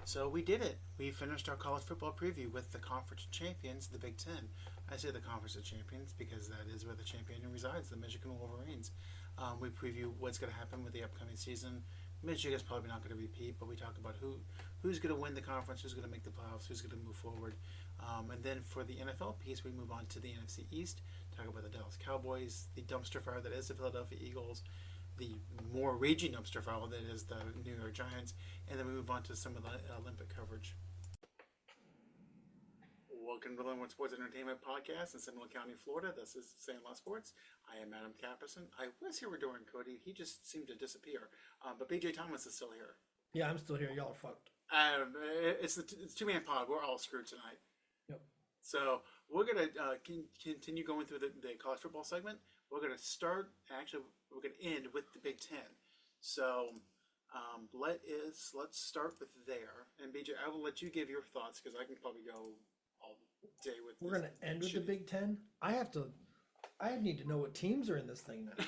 So we did it. We finished our college football preview with the conference champions, the Big Ten. I say the conference of champions because that is where the champion resides, the Michigan Wolverines. We preview what's going to happen with the upcoming season. Michigan's probably not going to repeat, but we talk about who's going to win the conference, who's going to make the playoffs, who's going to move forward. And then for the NFL piece, we move on to the NFC East, talk about the Dallas Cowboys, the dumpster fire that is the Philadelphia Eagles, the more raging dumpster fire that is the New York Giants, and then we move on to some of the Olympic coverage. Welcome to the One Sports Entertainment Podcast in Seminole County, Florida. This is Sandlot Sports. I am Adam Capperson. I was here with Dorian Cody. He just seemed to disappear. But BJ Thomas is still here. Yeah, I'm still here. Y'all are fucked. It's two-man pod. We're all screwed tonight. Yep. So we're going to continue going through the college football segment. We're going to start, actually, we're going to end with the Big Ten. So let's start with there. And BJ, I will let you give your thoughts because I can probably go all day with We're going to end with the Big Ten? I need to know what teams are in this thing now.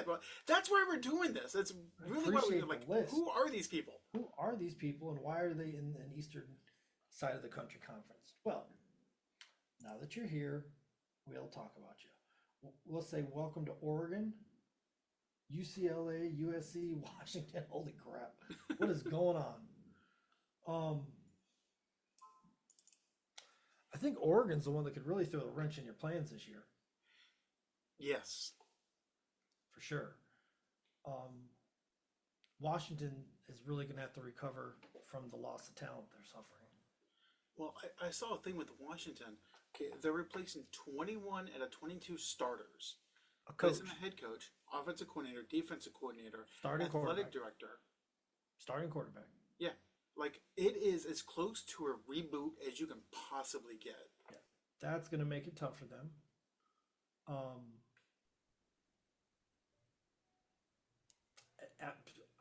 Well, that's why we're doing this. It's really what we're like. List. Who are these people? Who are these people and why are they in an eastern side of the country conference? Well, now that you're here, we'll talk about you. We'll say welcome to Oregon, UCLA, USC, Washington. Holy crap. What is going on? I think Oregon's the one that could really throw a wrench in your plans this year. Yes. For sure. Washington is really going to have to recover from the loss of talent they're suffering. Well, I saw a thing with Washington. Okay, they're replacing 21 out of 22 starters. A coach. A head coach, offensive coordinator, defensive coordinator, Starting athletic director. Starting quarterback. Yeah. Like, it is as close to a reboot as you can possibly get. Yeah. That's going to make it tough for them.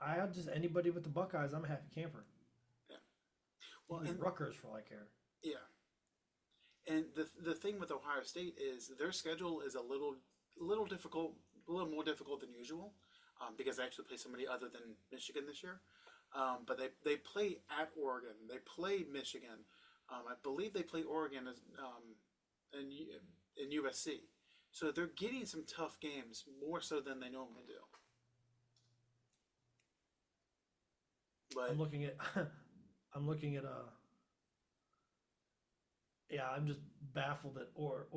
I just anybody with the Buckeyes, I'm a happy camper. Yeah. Well, and Rutgers for all I care. Yeah. And the thing with Ohio State is their schedule is a little difficult, a little more difficult than usual, because they actually play somebody other than Michigan this year. But they play at Oregon. They play Michigan. I believe they play Oregon in USC. So they're getting some tough games, more so than they normally do. But I'm looking at yeah, I'm just baffled that or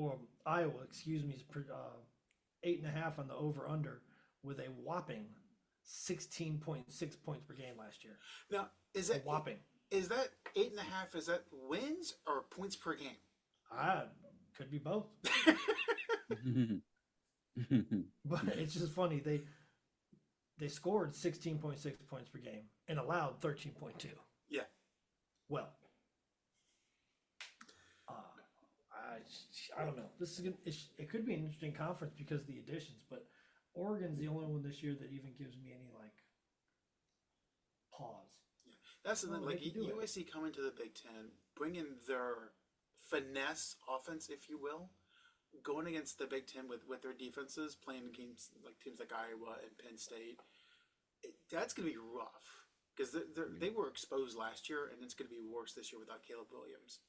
Iowa, excuse me, is 8.5 on the over under with a whopping 16.6 points per game last year. Now, is that whopping? Is that 8.5? Is that wins or points per game? Could be both. But it's just funny. They scored 16.6 points per game and allowed 13.2. Yeah. Well, I don't know. It could be an interesting conference because of the additions, but Oregon's the only one this year that even gives me any pause. Yeah. That's the thing. Like USC coming to the Big Ten, bringing their finesse offense, if you will, going against the Big Ten with their defenses, playing against teams like Iowa and Penn State. That's going to be rough because they were exposed last year, and it's going to be worse this year without Caleb Williams.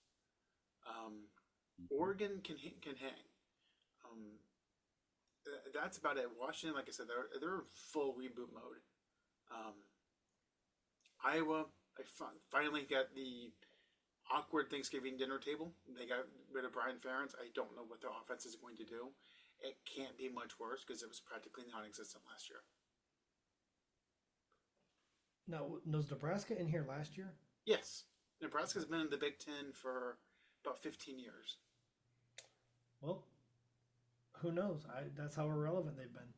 Oregon can hang. That's about it. Washington, like I said, they're in full reboot mode. Iowa, I finally got the awkward Thanksgiving dinner table. They got rid of Brian Ferentz. I don't know what their offense is going to do. It can't be much worse because it was practically non-existent last year. Now, was Nebraska in here last year? Yes. Nebraska's been in the Big Ten for about 15 years. Well, who knows? That's how irrelevant they've been.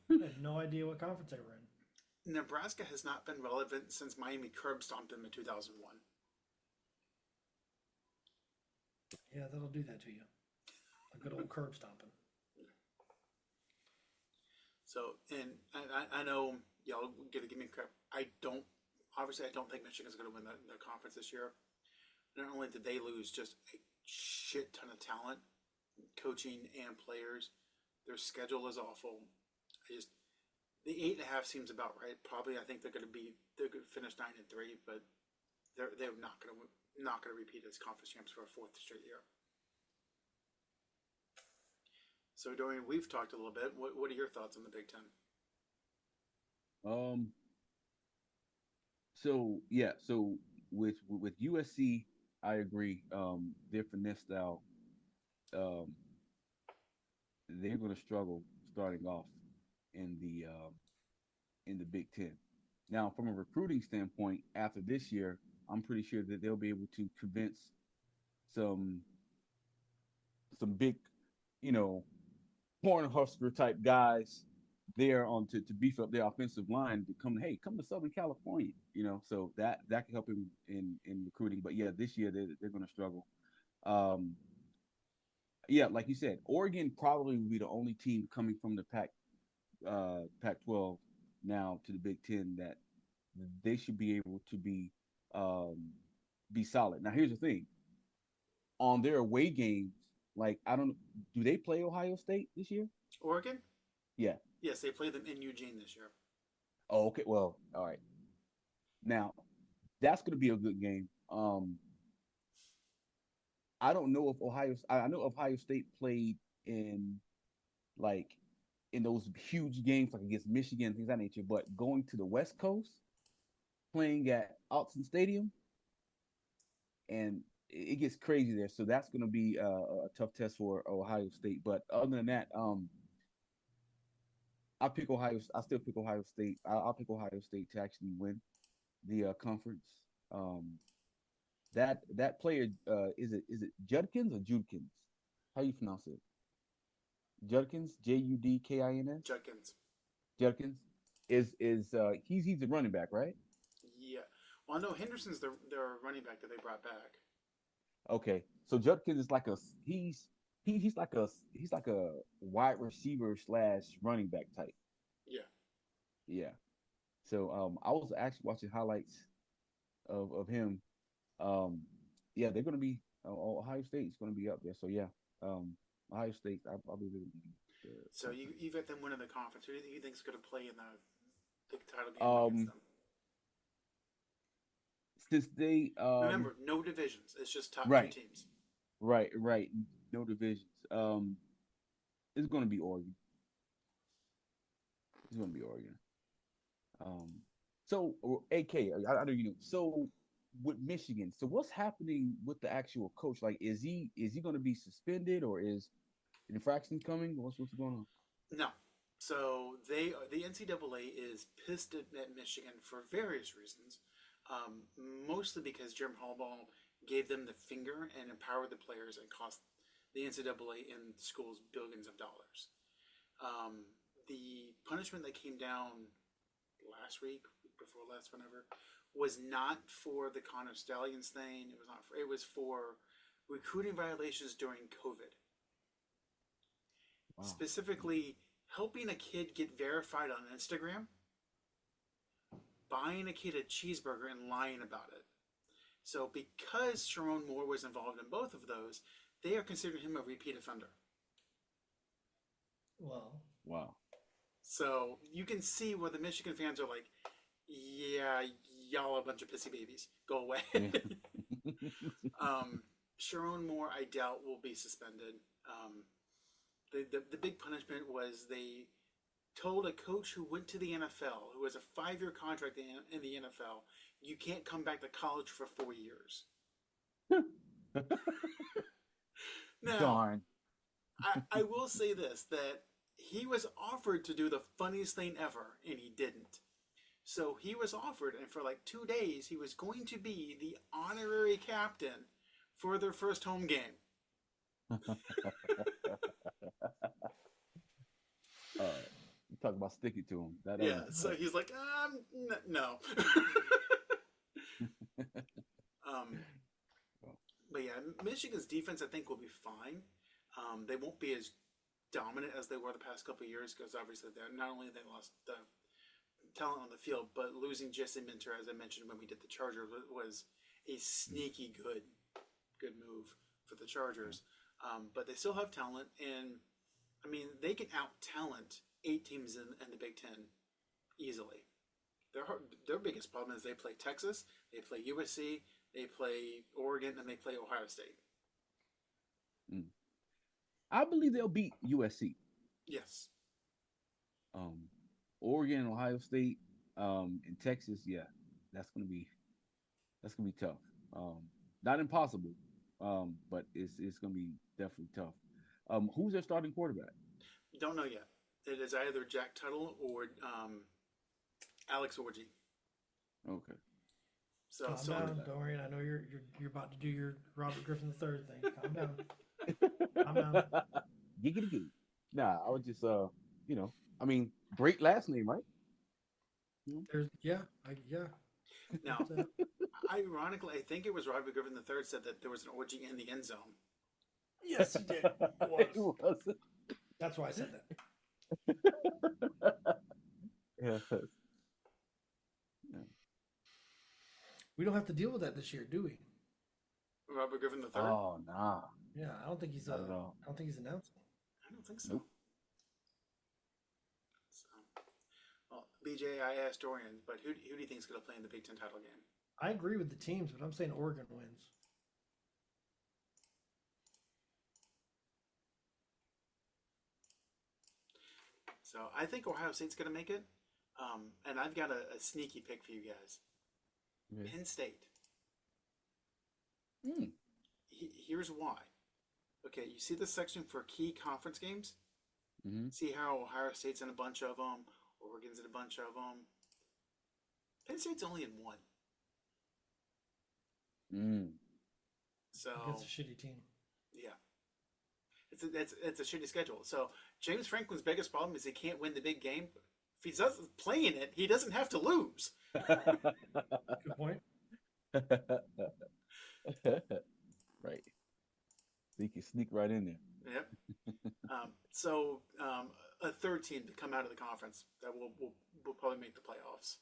I have no idea what conference they were in. Nebraska has not been relevant since Miami curb stomped them in 2001. Yeah, that'll do that to you. A good old curb stomping. So, and I know y'all gonna give me crap. I don't think Michigan's gonna win the conference this year. Not only did they lose just a shit ton of talent, coaching and players, their schedule is awful. The 8.5 seems about right. Probably, I think they're going to finish 9-3, but they're not gonna repeat as conference champs for a fourth straight year. So Dorian, we've talked a little bit. What are your thoughts on the Big Ten? Um, so yeah, so with USC, I agree. Their finesse style, um, they're going to struggle starting off in the Big Ten. Now, from a recruiting standpoint, after this year, I'm pretty sure that they'll be able to convince some some big, you know, Cornhusker type guys there on to beef up their offensive line to come to Southern California, so that can help him in recruiting. But yeah, this year they're going to struggle. Um, yeah, like you said, Oregon probably will be the only team coming from the Pac-12 now to the Big Ten that they should be able to um, be solid. Now here's the thing: on their away games, like I don't, do they play Ohio State this year? Oregon? Yeah. Yes, they play them in Eugene this year. Oh, okay. Well, all right. Now that's going to be a good game. I don't know if I know Ohio State played in like in those huge games like against Michigan things of that nature, but going to the West Coast, playing at Autzen Stadium, and it gets crazy there. So that's going to be a tough test for Ohio State. But other than that, I pick Ohio. I still pick Ohio State. I'll pick Ohio State to actually win the conference. Um, that player, is it Judkins or Judkins? How you pronounce it? Judkins, Judkins. Judkins. Judkins he's a running back, right? Yeah. Well, no, Henderson's their running back that they brought back. Okay, so Judkins is like he's like a wide receiver slash running back type. Yeah. Yeah. So I was actually watching highlights of him. Um, yeah, they're gonna be Ohio State's gonna be up there. So yeah, Ohio State, I'll be really. So you got them winning the conference. Who do you think is going to play in the title game against Um, them? since they Remember, no divisions. It's just top two right, teams. right, no divisions. It's gonna be Oregon. It's gonna be Oregon. Um, so AK, I know you know. So with Michigan, so what's happening with the actual coach? Like, is he going to be suspended or is an infraction coming? What's going on? No. So the NCAA is pissed at Michigan for various reasons. Mostly because Jim Harbaugh gave them the finger and empowered the players and cost the NCAA and schools billions of dollars. The punishment that came down last week, before last, whenever, was not for the Connor Stallions thing. It was not. It was for recruiting violations during COVID. Wow. Specifically, helping a kid get verified on Instagram, buying a kid a cheeseburger, and lying about it. So, because Sharon Moore was involved in both of those, they are considering him a repeat offender. Well, Wow. So you can see where the Michigan fans are like, yeah, y'all are a bunch of pissy babies. Go away. Yeah. Sharon Moore, I doubt, will be suspended. The big punishment was they told a coach who went to the NFL, who has a 5-year contract in the NFL, you can't come back to college for 4 years. Now, Darn. I will say this, that he was offered to do the funniest thing ever, and he didn't. So he was offered, and for like 2 days, he was going to be the honorary captain for their first home game. You talk about sticking to him. Yeah, so he's like, no. But yeah, Michigan's defense, I think, will be fine. They won't be as dominant as they were the past couple of years because obviously not only they lost the talent on the field, but losing Jesse Minter, as I mentioned when we did the Chargers, was a sneaky good move for the Chargers. But they still have talent, and I mean they can out talent 8 teams in the Big Ten easily. Their biggest problem is they play Texas, they play USC, they play Oregon, and they play Ohio State. Mm. I believe they'll beat USC. Yes. Um, Oregon, Ohio State, and Texas. Yeah, that's gonna be that's gonna be tough. Not impossible, but it's gonna be definitely tough. Who's their starting quarterback? Don't know yet. It is either Jack Tuttle or Alex Orji. Okay. So, Calm so down, Dorian. I know you're about to do your Robert Griffin III thing. Calm down. Calm down. Giggity goo. Nah, I would just I mean, great last name, right? Mhm. There's yeah. now, ironically, I think it was Robbie Griffin III said that there was an orgy in the end zone. Yes, he did. It was. That's why I said that. Yes. Yeah. We don't have to deal with that this year, do we? Robert Griffin III? Oh nah, Yeah, I don't think he's not at all. I don't think he's announcing. I don't think so. Nope. So, well, BJ, I asked Dorian, but who do you think is going to play in the Big Ten title game? I agree with the teams, but I'm saying Oregon wins. So I think Ohio State's going to make it. And I've got a sneaky pick for you guys. Okay. Penn State. Mm. Here's why. Okay, you see the section for key conference games? Mm-hmm. See how Ohio State's in a bunch of them, Oregon's in a bunch of them. Penn State's only in one. Mm. So Against a shitty team. yeah, it's a shitty schedule. So James Franklin's biggest problem is he can't win the big game. If he's playing it, he doesn't have to lose. Good point. Right. So you can sneak right in there. Yep. So a third team to come out of the conference that will probably make the playoffs.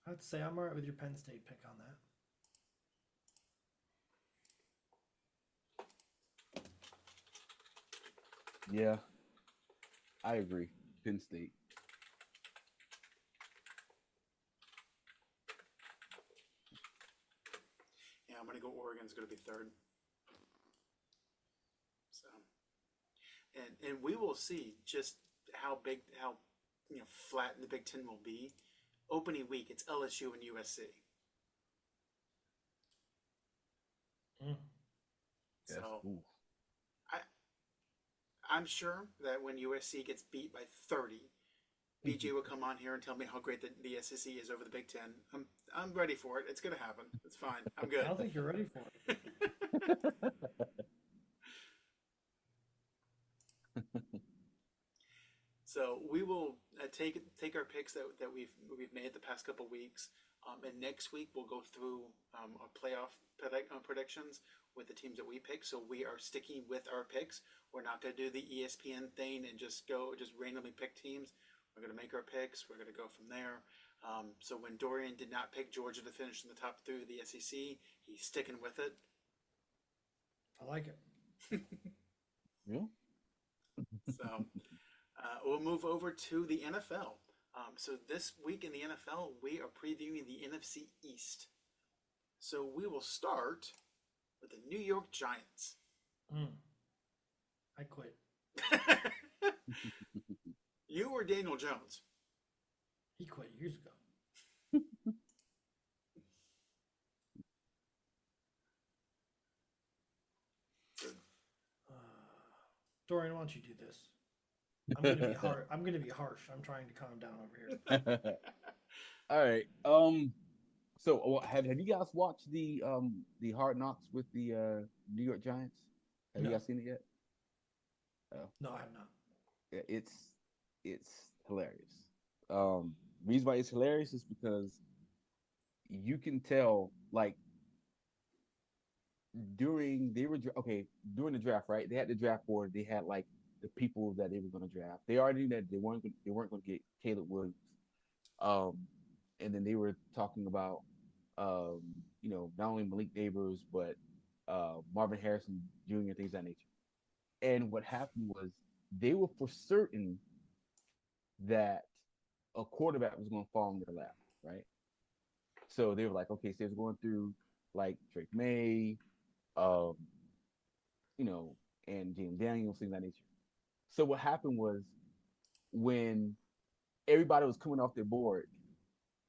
I'd say I'm alright with your Penn State pick on that. Yeah, I agree. Penn State. Yeah, I'm gonna go. Oregon's gonna be third. So, and we will see just how flat the Big Ten will be. Opening week, it's LSU and USC. Mm. Yes. So Ooh. I'm sure that when USC gets beat by 30, BJ will come on here and tell me how great the SEC is over the Big Ten. I'm ready for it. It's gonna happen. It's fine. I'm good. I don't think you're ready for it. So we will take our picks that we've made the past couple weeks, and next week we'll go through our playoff predictions with the teams that we pick. So we are sticking with our picks. We're not going to do the ESPN thing and just randomly pick teams. We're going to make our picks. We're going to go from there. So when Dorian did not pick Georgia to finish in the top 3 of the SEC, he's sticking with it. I like it. Yeah. So we'll move over to the NFL. So this week in the NFL, we are previewing the NFC East. So we will start with the New York Giants. I quit. You or Daniel Jones? He quit years ago. Dorian, why don't you do this? I'm gonna be hard. I'm gonna be harsh. I'm trying to calm down over here. All right. So have you guys watched the Hard Knocks with the New York Giants? Have No. you guys seen it yet? No, I have not. It's hilarious. Reason why it's hilarious is because you can tell, like, during the draft, right? They had the draft board. They had like the people that they were going to draft. They already knew that they weren't going to get Caleb Williams. And then they were talking about not only Malik Neighbors but Marvin Harrison Jr. things of that nature. And what happened was they were for certain that a quarterback was going to fall in their lap, right? So they were like, okay, so it's going through like Drake May, um, you know, and James Daniels, things of that nature. So what happened was when everybody was coming off their board,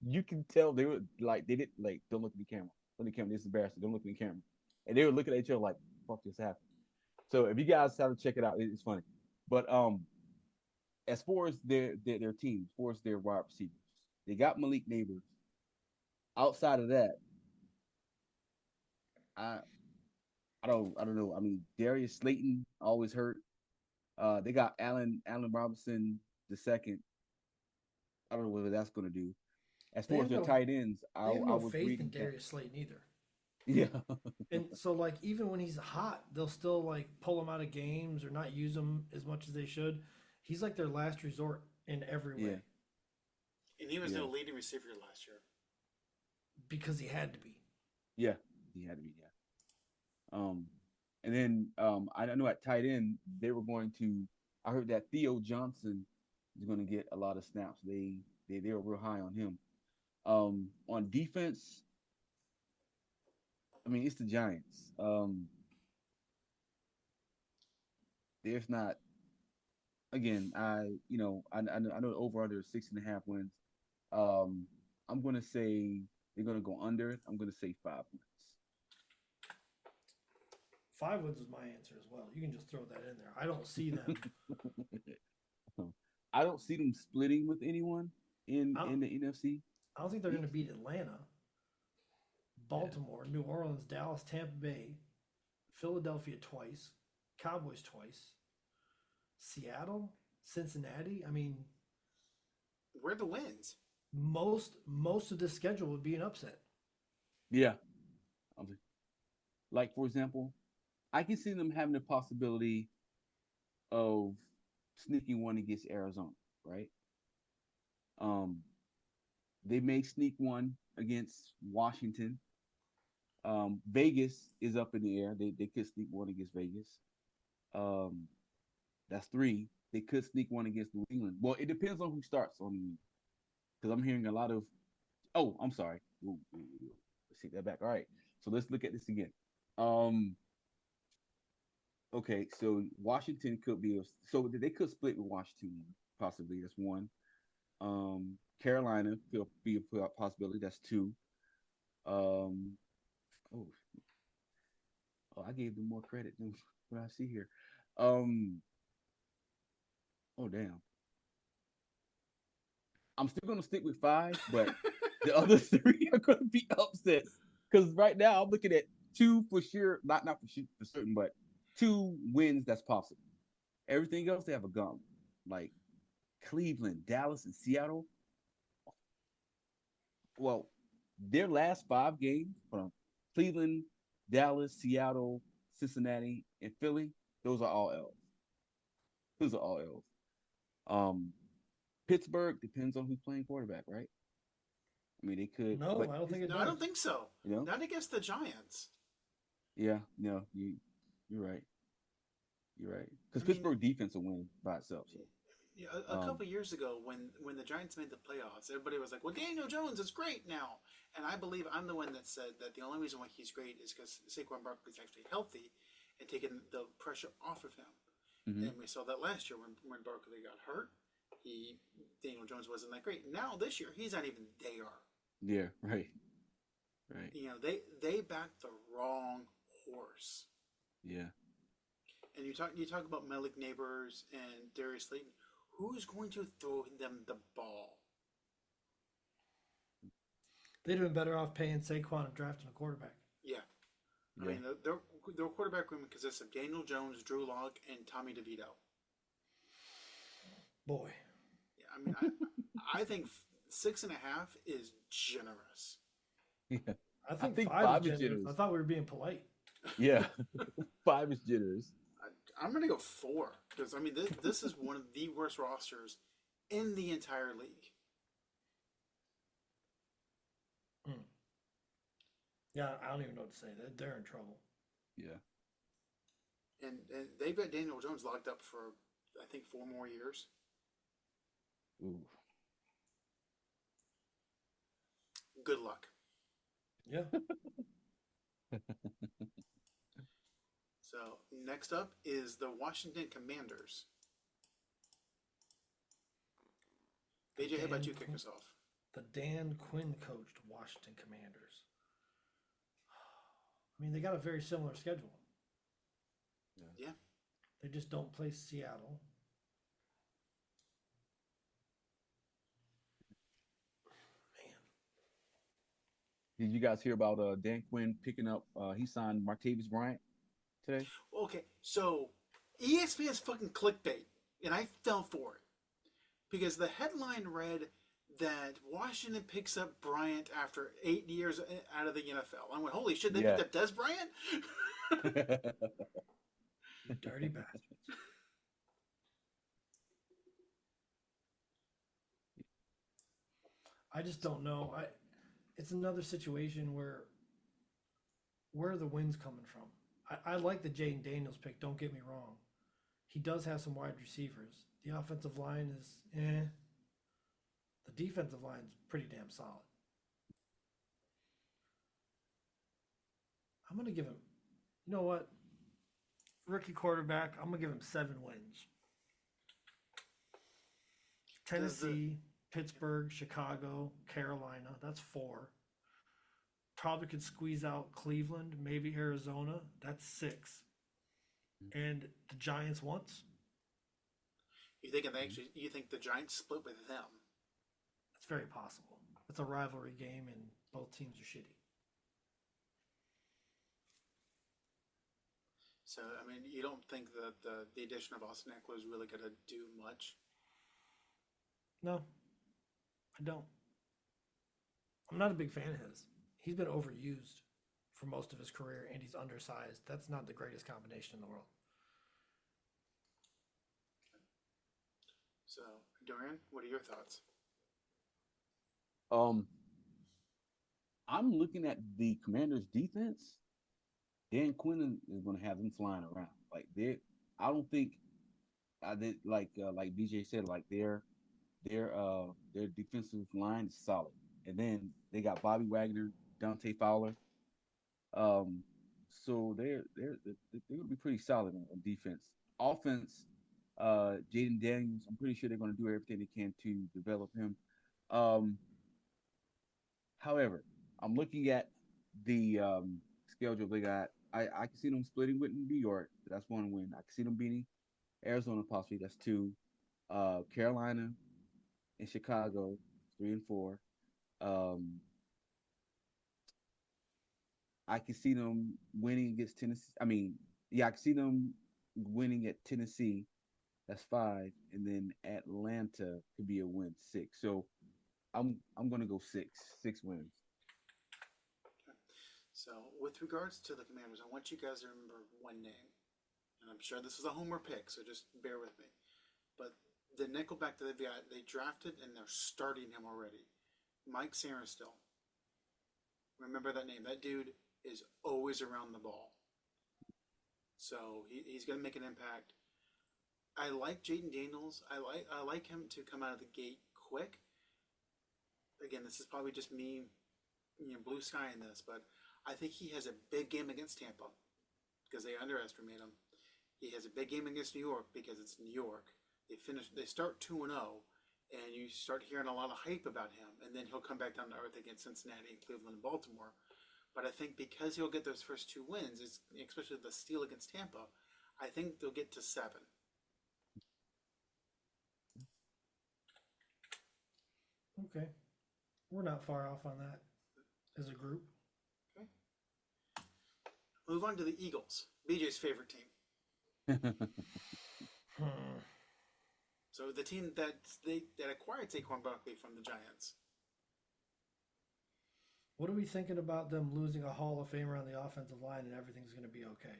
you can tell they were like they did like don't look at the camera, look at the camera. This is embarrassing. Don't look at the camera. And they were looking at each other like, "Fuck, this happened." So if you guys have to check it out, it's funny. But as far as their team, as far as their wide receivers, they got Malik Neighbors. Outside of that, I I don't know. I mean, Darius Slayton always hurt. They got Allen Robinson the second. I don't know what that's going to do. As They far as have their no tight ends, they have I no was faith in reading that. Darius Slayton either. Yeah, And so like even when he's hot, they'll still like pull him out of games or not use him as much as they should. He's like their last resort in every yeah, way And he was yeah, no leading receiver last year. because he had to be. yeah. He had to be. Yeah. Um, and then I know at tight end they were going to. I heard that Theo Johnson is going to get a lot of snaps. They were real high on him. On defense, I mean it's the Giants. There's not again. I know over under 6.5 wins. Um, I'm going to say they're going to go under it. I'm going to say 5 wins. 5 wins is my answer as well. You can just throw that in there. I don't see them. I don't see them splitting with anyone I don't, in the NFC I don't think they're going to East. beat Atlanta, Yeah, Baltimore, New Orleans, Dallas, Tampa Bay, Philadelphia twice, Cowboys twice, Seattle, Cincinnati. I mean, Where are the wins? most of this schedule would be an upset. yeah. Um, Like for example, I can see them having the possibility of sneaking one against Arizona, right? Um, they may sneak one against Washington. Vegas is up in the air. They could sneak one against Vegas. Um, that's three. They could sneak one against New England. Well, it depends on who starts on because I'm hearing a lot of. Oh, I'm sorry. Let's take that back. All right. So let's look at this again. Um, okay, so Washington could be so they could split with Washington possibly. That's one. Carolina could be a possibility. That's two. Um, oh, oh, I gave them more credit than what I see here. Um, oh damn. I'm still gonna stick with five, but the other three are gonna be upsets. Because right now I'm looking at two for sure, not for sure, for certain, but 2 wins that's possible. Everything else they have a gauntlet. Like Cleveland, Dallas, and Seattle. Well, their last 5 games from Cleveland, Dallas, Seattle, Cincinnati, and Philly, those are all L's. Those are all L's. Um, Pittsburgh depends on who's playing quarterback, right? I mean, they could, No, but I don't think it No, I does. don't think so. you know, Not against the Giants. yeah, no, you're right, you're right. Because I mean, Pittsburgh defense will win by itself. So, yeah, a um, couple years ago, when the Giants made the playoffs, everybody was like, "Well, Daniel Jones is great now," and I believe I'm the one that said that the only reason why he's great is because Saquon Barkley's actually healthy and taking the pressure off of him. mhm. And we saw that last year when Barkley got hurt. He Daniel Jones wasn't that great. Now this year, he's not even there. Yeah, right, right, You know, they backed the wrong horse. yeah. And you talk about Malik Neighbors and Darius Slayton. Who's going to throw them the ball? They'd have been better off paying Saquon and drafting a quarterback. Yeah, I Yeah. mean their quarterback room consists of Daniel Jones, Drew Lock, and Tommy DeVito. Boy, Yeah, I mean I think 6.5 is generous. Yeah. I I think think 5 is five is generous. I generous. thought we were being polite. Yeah, five is generous. I'm gonna go 4 because I mean this is one of the worst rosters in the entire league. Mm. Yeah, I don't even know what to say. They're in trouble. Yeah. And they've got Daniel Jones locked up for I think 4 more years. Ooh. Good luck. Yeah. So next up is the Washington Commanders. BJ, how about you kick us off? The Dan Quinn coached Washington Commanders. I mean, they got a very similar schedule. Yeah. They just don't play Seattle. Man, Did you guys hear about Dan Quinn picking up? He signed Martavis Bryant today. Okay, so ESPN's fucking clickbait, and I fell for it because the headline read that Washington picks up Bryant after 8 years out of the NFL. I went, holy shit, they Yeah. picked up Des Bryant? you dirty bastards. I just don't know. It's another situation where are the wins coming from? I like the Jaden Daniels pick. Don't get me wrong. He does have some wide receivers. The offensive line is eh. The defensive line's pretty damn solid. I'm gonna give him. You know what? Rookie quarterback. I'm gonna give him 7 wins. Tennessee, Pittsburgh, Chicago, Carolina. That's 4. Probably could squeeze out Cleveland, maybe Arizona. That's 6. And the Giants once. You think the Giants split with them? It's very possible. It's a rivalry game, and both teams are shitty. So, I mean, you don't think that the addition of Austin Eckler is really going to do much? No, I don't. I'm not a big fan of his. He's been overused for most of his career, and he's undersized. That's not the greatest combination in the world. So, Dorian, what are your thoughts? Um, I'm looking at the Commanders' defense. Dan Quinn is going to have them flying around. Like I don't think I did like BJ said, like their defensive line is solid, and then they got Bobby Wagner, Dante Fowler. Um, so they're gonna be pretty solid on defense. Offense, Jaden Daniels, I'm pretty sure they're gonna do everything they can to develop him. Um, However, I'm looking at the schedule they got. I can see them splitting with New York. That's 1 win. I can see them beating Arizona possibly. That's 2. Carolina and Chicago, 3 and 4. Um, I can see them winning against Tennessee. I mean, yeah, I can see them winning at Tennessee. That's 5, and then Atlanta could be a win, 6. So I'm gonna go 6 wins. So, with regards to the Commanders, I want you guys to remember one name. And I'm sure this is a homer pick, so just bear with me. But the nickelback that they've got, they drafted and they're starting him already. Mike Sarenstill. Remember that name. That dude is always around the ball. So he's going to make an impact. I like Jaden Daniels. I like him to come out of the gate quick. Again, this is probably just me, blue sky in this, but I think he has a big game against Tampa because they underestimate him. He has a big game against New York because it's New York. They start 2-0, and you start hearing a lot of hype about him, and then he'll come back down to earth against Cincinnati, Cleveland, and Baltimore. But I think because he'll get those first 2 wins, especially the steal against Tampa, I think they'll get to 7. Okay. We're not far off on that as a group. Okay. Move on to the Eagles, BJ's favorite team. So the team that acquired Saquon Barkley from the Giants. What are we thinking about them losing a Hall of Famer on the offensive line and everything's going to be okay?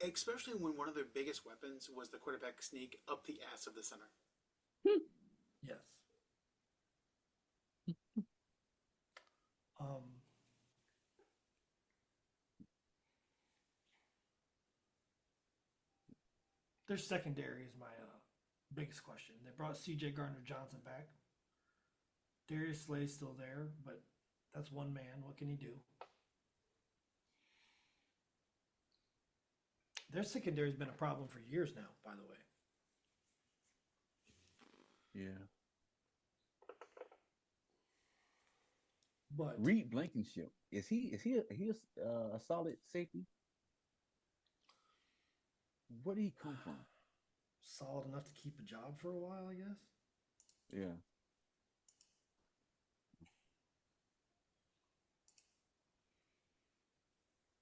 Especially when one of their biggest weapons was the quarterback sneak up the ass of the center. Yes. Um, Their secondary is my biggest question. They brought C.J. Gardner-Johnson back. Darius Slay's still there, but that's one man. What can he do? Their secondary has been a problem for years now, by the way. Yeah. But Reed Blankenship, is he a solid safety? Where did he come from? solid enough to keep a job for a while, I guess. Yeah.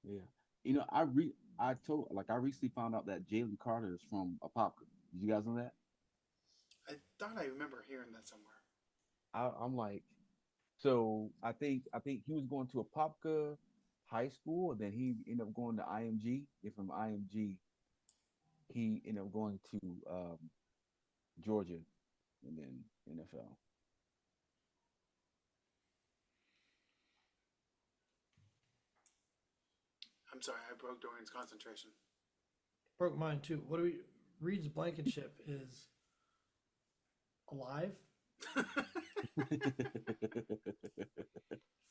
Yeah. I recently found out that Jalen Carter is from Apopka. Did you guys know that? I thought I remember hearing that somewhere. I'm like, so I think he was going to Apopka High School, and then he ended up going to IMG. And from IMG, he ended up going to Georgia, and then NFL. I'm sorry, I broke Dorian's concentration. Broke mine too. What do we? Reed's Blankenship is alive.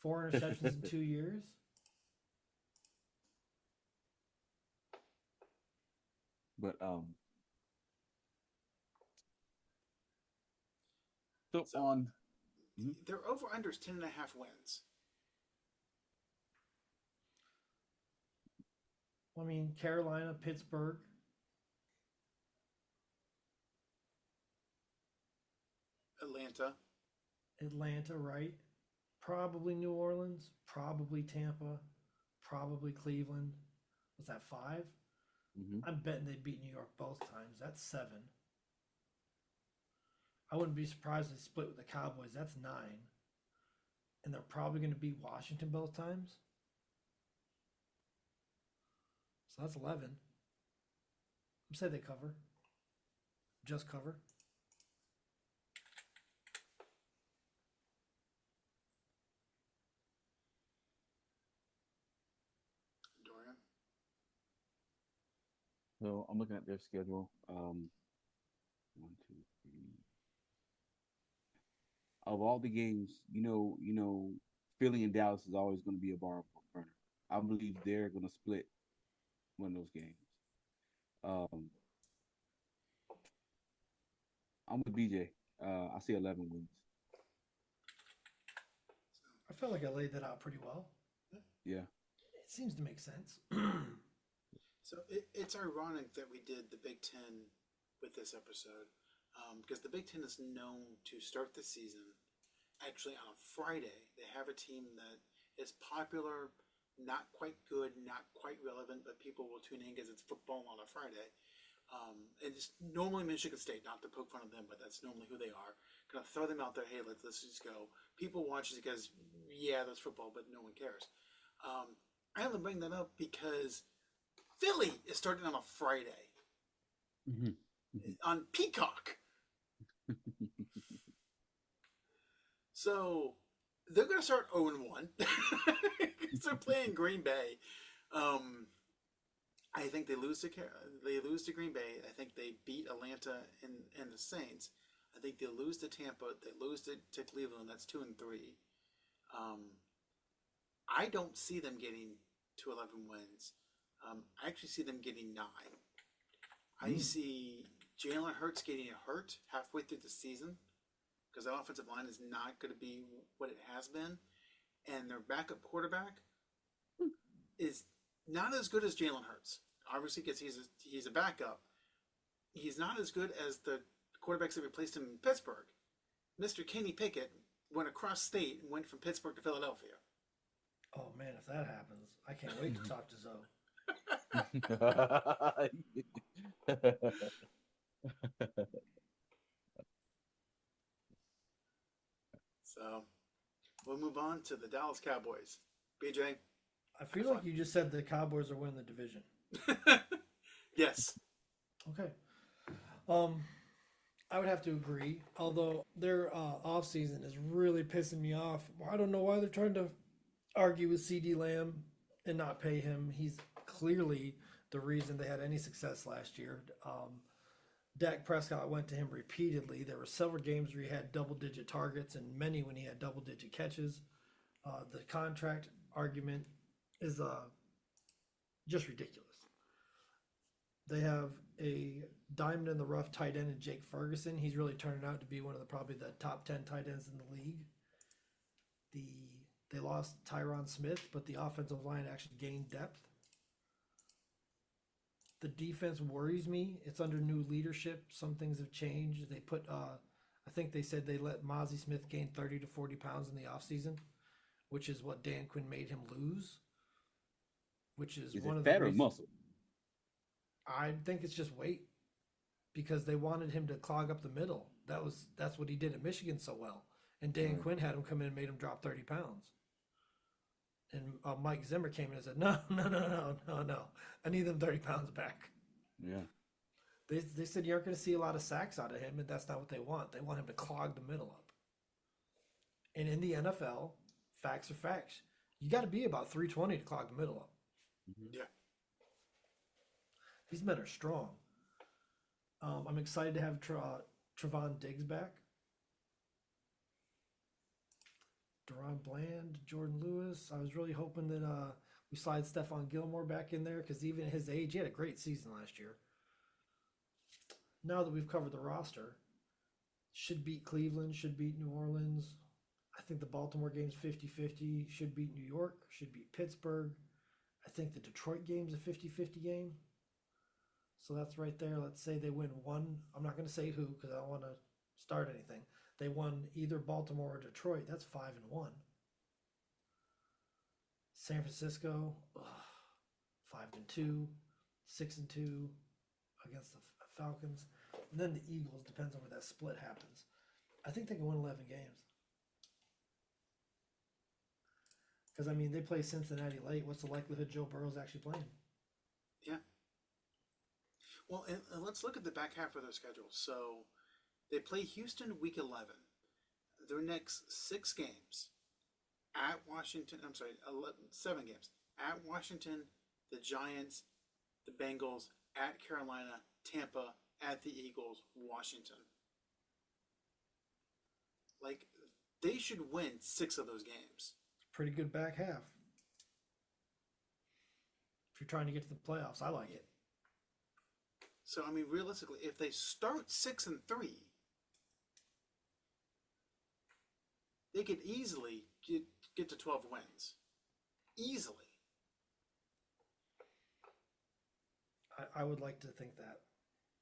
4 interceptions in 2 years. But so So on. Mhm. their over under is 10.5 wins. I mean, Carolina, Pittsburgh, Atlanta. Atlanta, right? Probably New Orleans, probably Tampa, probably Cleveland. Was that 5? Mhm. I'm betting they beat New York both times. That's 7. I wouldn't be surprised if they split with the Cowboys. That's 9. And they're probably going to beat Washington both times. So that's 11. I'm saying they cover. Just cover. Dorian. So I'm looking at their schedule. 1, 2, 3. Of all the games, Philly and Dallas is always going to be a bar burner. I believe they're going to split one of those games. Um, I'm with BJ. I see 11 wins. I felt like I laid that out pretty well. Yeah. It seems to make sense. So it's ironic that we did the Big Ten with this episode because the Big Ten is known to start the season actually on a Friday. They have a team that is popular, not quite good, not quite relevant, but people will tune in because it's football on a Friday. And it's normally Michigan State, not to poke fun of them, but that's normally who they are. Gonna throw them out there. Hey, let's just go. People watch it because yeah, that's football, but no one cares. I only bring that up because Philly is starting on a Friday Mm-hmm. on Peacock. So they're going to start 0-1. They're playing Green Bay. I think they lose to Green Bay. I think they beat Atlanta and the Saints. I think they lose to Tampa. They lose to Cleveland. That's 2-3. I don't see them getting to 11 wins. I actually see them getting 9. I see Jalen Hurts getting hurt halfway through the season because that offensive line is not going to be what it has been. And their backup quarterback is not as good as Jalen Hurts. Obviously, because he's a backup. He's not as good as the quarterbacks that replaced him in Pittsburgh. Mr. Kenny Pickett went across state and went from Pittsburgh to Philadelphia. Oh man, if that happens, I can't wait to talk to Zoe. So we'll move on to the Dallas Cowboys. BJ? I feel like you just said the Cowboys are winning the division. Yes. Okay. I would have to agree. Although their offseason is really pissing me off. I don't know why they're trying to argue with CD Lamb and not pay him. He's clearly the reason they had any success last year. Dak Prescott went to him repeatedly. There were several games where he had double-digit targets and many when he had double-digit catches. The contract argument is just ridiculous. They have a diamond in the rough tight end in Jake Ferguson. He's really turning out to be one of probably the top 10 tight ends in the league. They lost Tyron Smith, but the offensive line actually gained depth. The defense worries me. It's under new leadership. Some things have changed. They put, I think they said they let Mozzie Smith gain 30 to 40 pounds in the offseason, which is what Dan Quinn made him lose. Which is one of the fat or muscle? I think it's just weight, because they wanted him to clog up the middle. That's what he did at Michigan so well. And Dan Quinn had him come in and made him drop 30 pounds. And Mike Zimmer came in and said, no. I need them 30 pounds back. Yeah. They said you aren't going to see a lot of sacks out of him, and that's not what they want. They want him to clog the middle up. And in the NFL, facts are facts. You got to be about 320 to clog the middle up. Mm-hmm. Yeah. These men are strong. I'm excited to have Trevon Diggs back. Deron Bland, Jordan Lewis. I was really hoping that we slide Stephon Gilmore back in there, because even at his age, he had a great season last year. Now that we've covered the roster, should beat Cleveland, should beat New Orleans. I think the Baltimore game's 50-50, should beat New York, should beat Pittsburgh. I think the Detroit game's a 50-50 game. So that's right there. Let's say they win one. I'm not going to say who, because I don't want to start anything. They won either Baltimore or Detroit. That's 5-1. San Francisco, 5-2, 6-2 against the Falcons. And then the Eagles, depends on where that split happens. I think they can win 11 games. Because, I mean, they play Cincinnati late. What's the likelihood Joe Burrow's actually playing? Yeah. Well, and let's look at the back half of their schedule. So they play Houston week 11. Their next 6 games at Washington, 7 games. At Washington, the Giants, the Bengals, at Carolina, Tampa, at the Eagles, Washington. Like, they should win 6 of those games. Pretty good back half. If you're trying to get to the playoffs, I like it. So, I mean, realistically, if they start 6-3, they could easily get to 12 wins. Easily. I would like to think that.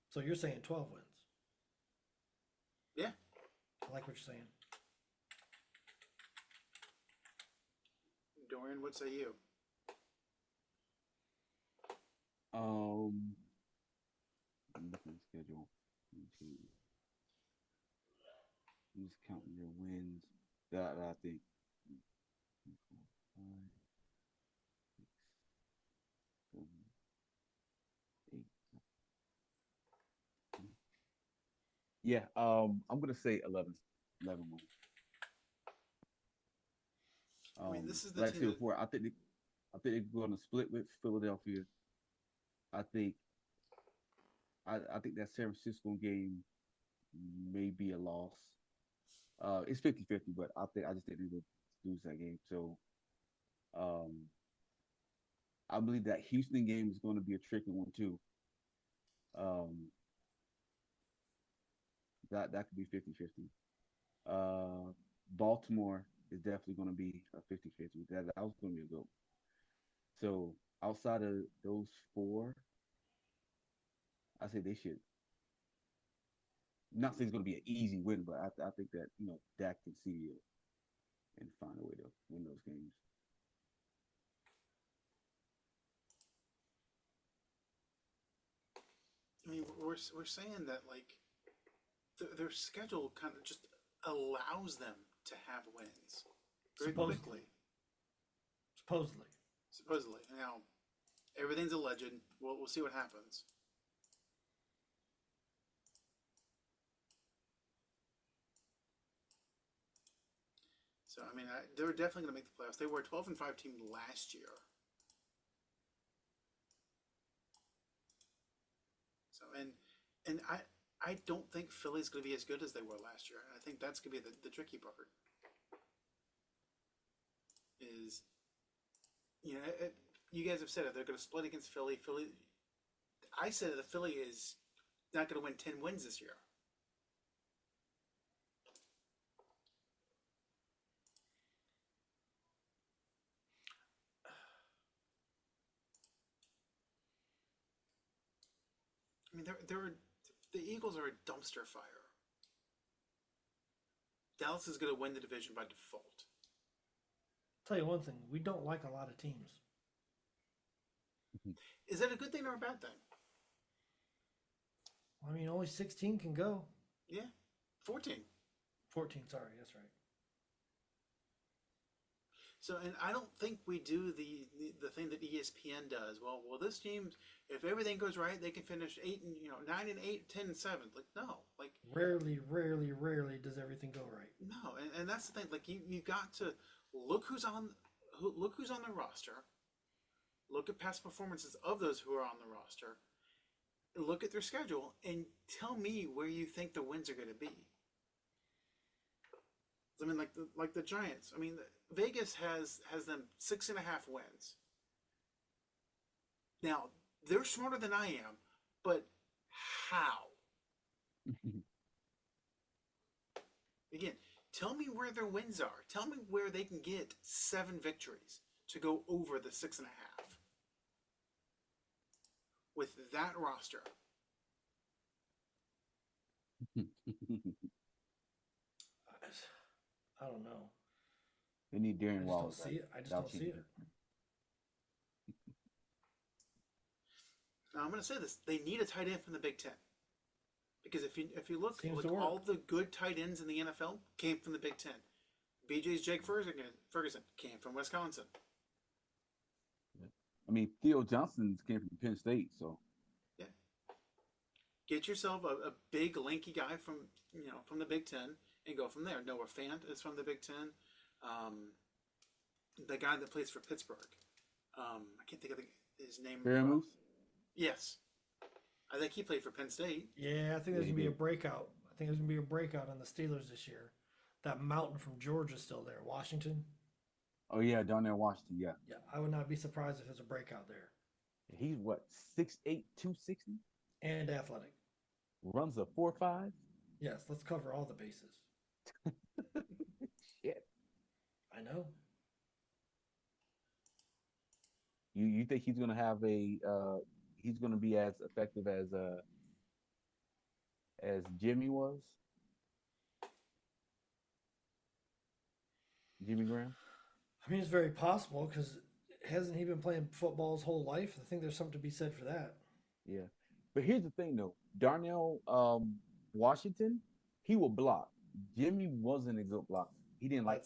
So you're saying 12 wins? Yeah. I like what you're saying. Dorian, what say you? I'm looking at the schedule. Let me see. I'm just counting your wins. That I think. 3, 4, 5, 6, 7, 8. Yeah, I'm gonna say 11 wins. I mean, this is the like I team said that, before, I think they're going to split with Philadelphia. I think that San Francisco game may be a loss. It's 50-50, but I just think they would lose that game. So, I believe that Houston game is going to be a tricky one too. That could be 50-50. Baltimore is definitely going to be a 50-50. That was going to be a good one. So outside of those 4, I say they should. Not saying it's going to be an easy win, but I think that Dak can see it and find a way to win those games. I mean, we're saying that, like, their schedule kind of just allows them to have wins very quickly. Supposedly. Now, everything's alleged. We'll see what happens. So, I mean, they're definitely going to make the playoffs. They were a 12-5 team last year. And I don't think Philly's going to be as good as they were last year. I think that's going to be the tricky part. Is you guys have said it. They're going to split against Philly. I said that Philly is not going to win 10 wins this year. I mean, the Eagles are a dumpster fire. Dallas is going to win the division by default. Tell you one thing, we don't like a lot of teams. Is that a good thing or a bad thing? I mean, only 16 can go. Yeah, 14. 14, sorry, that's right. So, and I don't think we do the thing that ESPN does. Well, this team, if everything goes right, they can finish 9 and 8, 10 and 7. Like, no, like rarely does everything go right. No, and that's the thing. Like, you got to look who's on the roster. Look at past performances of those who are on the roster. Look at their schedule and tell me where you think the wins are going to be. I mean, like the Giants. I mean, Vegas has them 6.5 wins. Now they're smarter than I am, but how? Again, tell me where their wins are. Tell me where they can get 7 victories to go over the 6.5 with that roster. I don't know. They need Darren Wallace. I just don't see it. Now I'm going to say this: they need a tight end from the Big Ten, because if you look, all the good tight ends in the NFL came from the Big Ten. BJ's Jake Ferguson came from Wisconsin. I mean, Theo Johnson came from Penn State, so yeah. Get yourself a big lanky guy from the Big Ten and go from there. Noah Fant is from the Big Ten. The guy that plays for Pittsburgh, I can't think of his name. Fairmouth? Yes, I think he played for Penn State. Yeah, I think there's gonna be a breakout. I think there's gonna be a breakout on the Steelers this year. That mountain from Georgia's still there. Washington. Oh yeah, down there in Washington. Yeah. Yeah, I would not be surprised if there's a breakout there. He's what, 6'8", 260? And athletic. Runs a 4.5. Yes, let's cover all the bases. Shit. I know. You think he's gonna have he's gonna be as effective as Jimmy was? Jimmy Graham? I mean, it's very possible because hasn't he been playing football his whole life? I think there's something to be said for that. Yeah. But here's the thing though. Darnell Washington, he will block. Jimmy wasn't a good blocker. He didn't like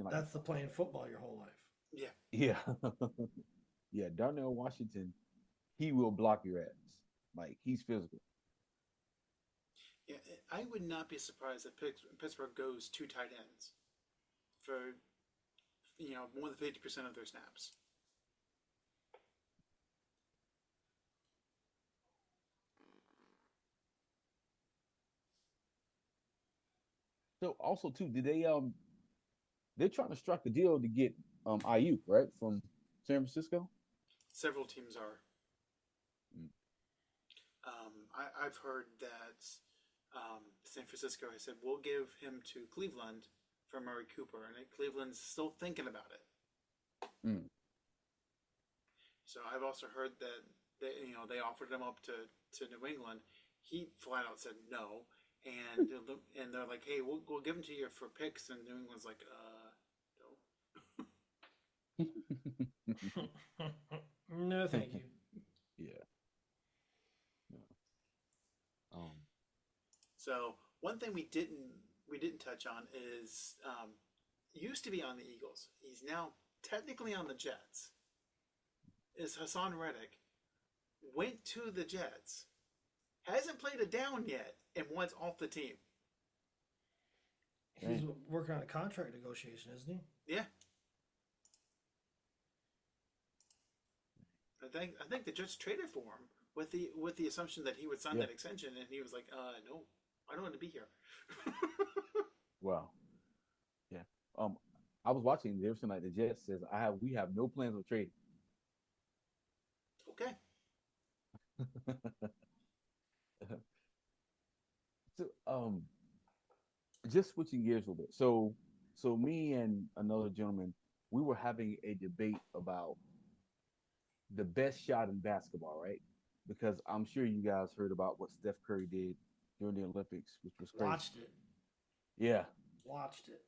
That's the playing football your whole life. Yeah. Yeah. Yeah, Darnell Washington, he will block your ass. Like, he's physical. Yeah, I would not be surprised if Pittsburgh goes 2 tight ends for more than 50% of their snaps. So also too, did they're trying to strike a deal to get Ayuk, right, from San Francisco? Several teams are. Mm. I've heard that San Francisco has said we'll give him to Cleveland for Murray Cooper, and Cleveland's still thinking about it. Mm. So I've also heard that they offered him up to New England. He flat out said no, and they're like, hey, we'll give him to you for picks, and New England's like, no. No, thank you. Yeah. No. So one thing we didn't touch on is used to be on the Eagles. He's now technically on the Jets. Is Hassan Reddick. Went to the Jets. Hasn't played a down yet and wants off the team. He's working on a contract negotiation, isn't he? Yeah. I think the Jets traded for him with the assumption that he would sign Yeah. that extension, and he was like, no, I don't want to be here. Wow. Yeah. Um, I was watching the other night. The Jets says we have no plans of trading. Okay. So, just switching gears a little bit. So me and another gentleman, we were having a debate about the best shot in basketball, right? Because I'm sure you guys heard about what Steph Curry did during the Olympics, which was crazy. Watched it. Yeah, Watched it.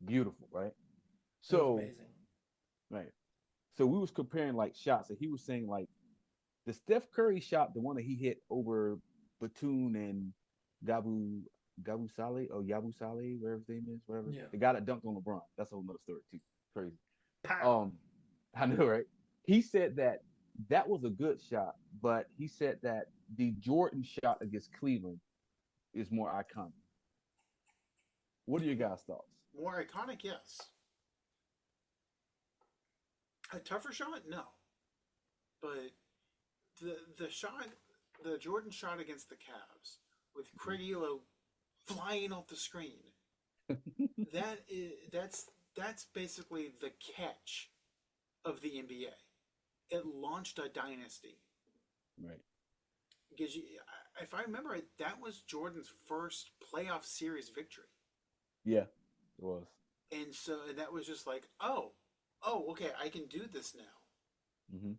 beautiful, right? It was So, amazing. right. So we was comparing like shots, and he was saying like the Steph Curry shot, the one that he hit over Batum and Gabu Gabu Sale or Yabu Sale, whatever his name is, whatever. Yeah. The guy that dunked on LeBron. That's a whole nother story too. Crazy. Pow. Um, I know, right? He said that that was a good shot, but he said that the Jordan shot against Cleveland is more iconic. What are your guys' thoughts? More iconic, yes. A tougher shot, no. But the shot, the Jordan shot against the Cavs with Craig Elo flying off the screen. That's basically the catch of the NBA. It launched a dynasty Right. because if I remember right, that was Jordan's first playoff series victory, Yeah, it was. and so that was just like, okay, I can do this now. Mm-hmm.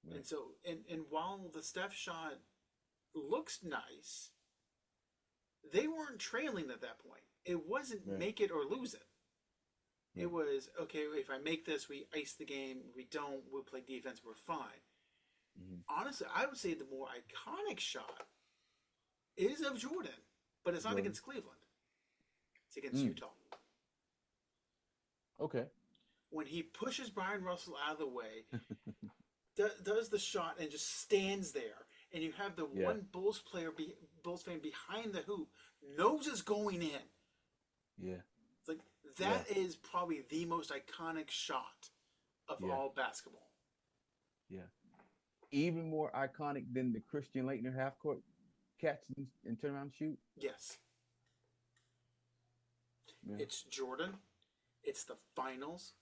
And Right. so, and while the Steph shot looks nice, they weren't trailing at that point. It wasn't Right. make it or lose it. It Right. was, okay, if I make this, we ice the game. We don't, we'll play defense, we're fine. Mm-hmm. Honestly, I would say the more iconic shot is of Jordan, but it's not Jordan. against Cleveland. It's against Mm. Utah. Okay. When he pushes Brian Russell out of the way, does the shot and just stands there, and you have the Yeah. one Bulls fan behind the hoop, knows it's going in. Yeah. It's like that is probably the most iconic shot of Yeah. all basketball. Yeah. Even more iconic than the Christian Laettner half court catch and turn around and shoot. Yes, Yeah. it's Jordan. It's the finals.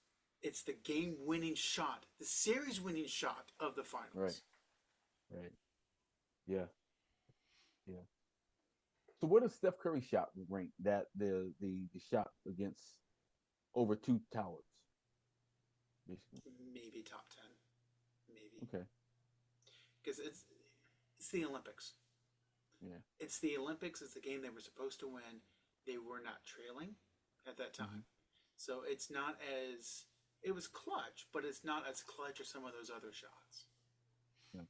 It's the game-winning shot, the series-winning shot of the finals. Right. Right. Yeah. Yeah. So where does Steph Curry shot rank? That the shot against over two towers, basically. Maybe top 10. Maybe. Okay. Because it's the Olympics. Yeah. It's the Olympics. It's the game they were supposed to win. They were not trailing at that time. Mm-hmm. So it's not as... It was clutch, but it's not as clutch as some of those other shots. Gotcha.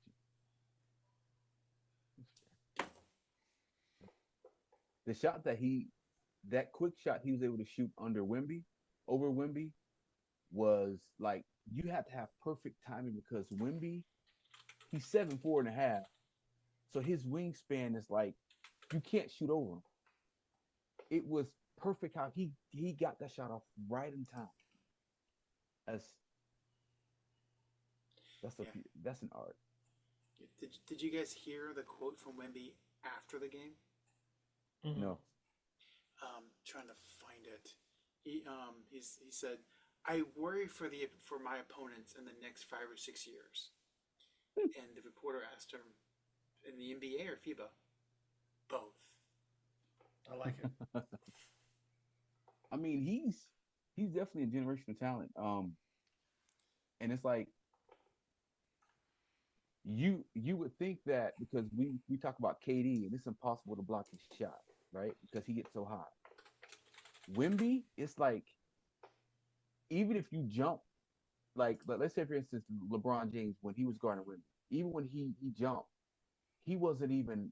The shot that quick shot he was able to shoot over Wimby, was like you have to have perfect timing because Wimby, he's 7'4.5", so his wingspan is like you can't shoot over him. It was perfect how he got that shot off right in time. That's that's an art. Did you guys hear the quote from Wemby after the game? Mm-hmm. No. Trying to find it. He said, "I worry for my opponents in the next 5 or 6 years." And the reporter asked him, "In the NBA or FIBA?" "Both." I like it. I mean, he's definitely a generational talent. And it's like you would think that because we talk about KD and it's impossible to block his shot, right? Because he gets so high. Wimby, it's like even if you jump, like let's say for instance LeBron James when he was guarding Wimby, even when he jumped, he wasn't even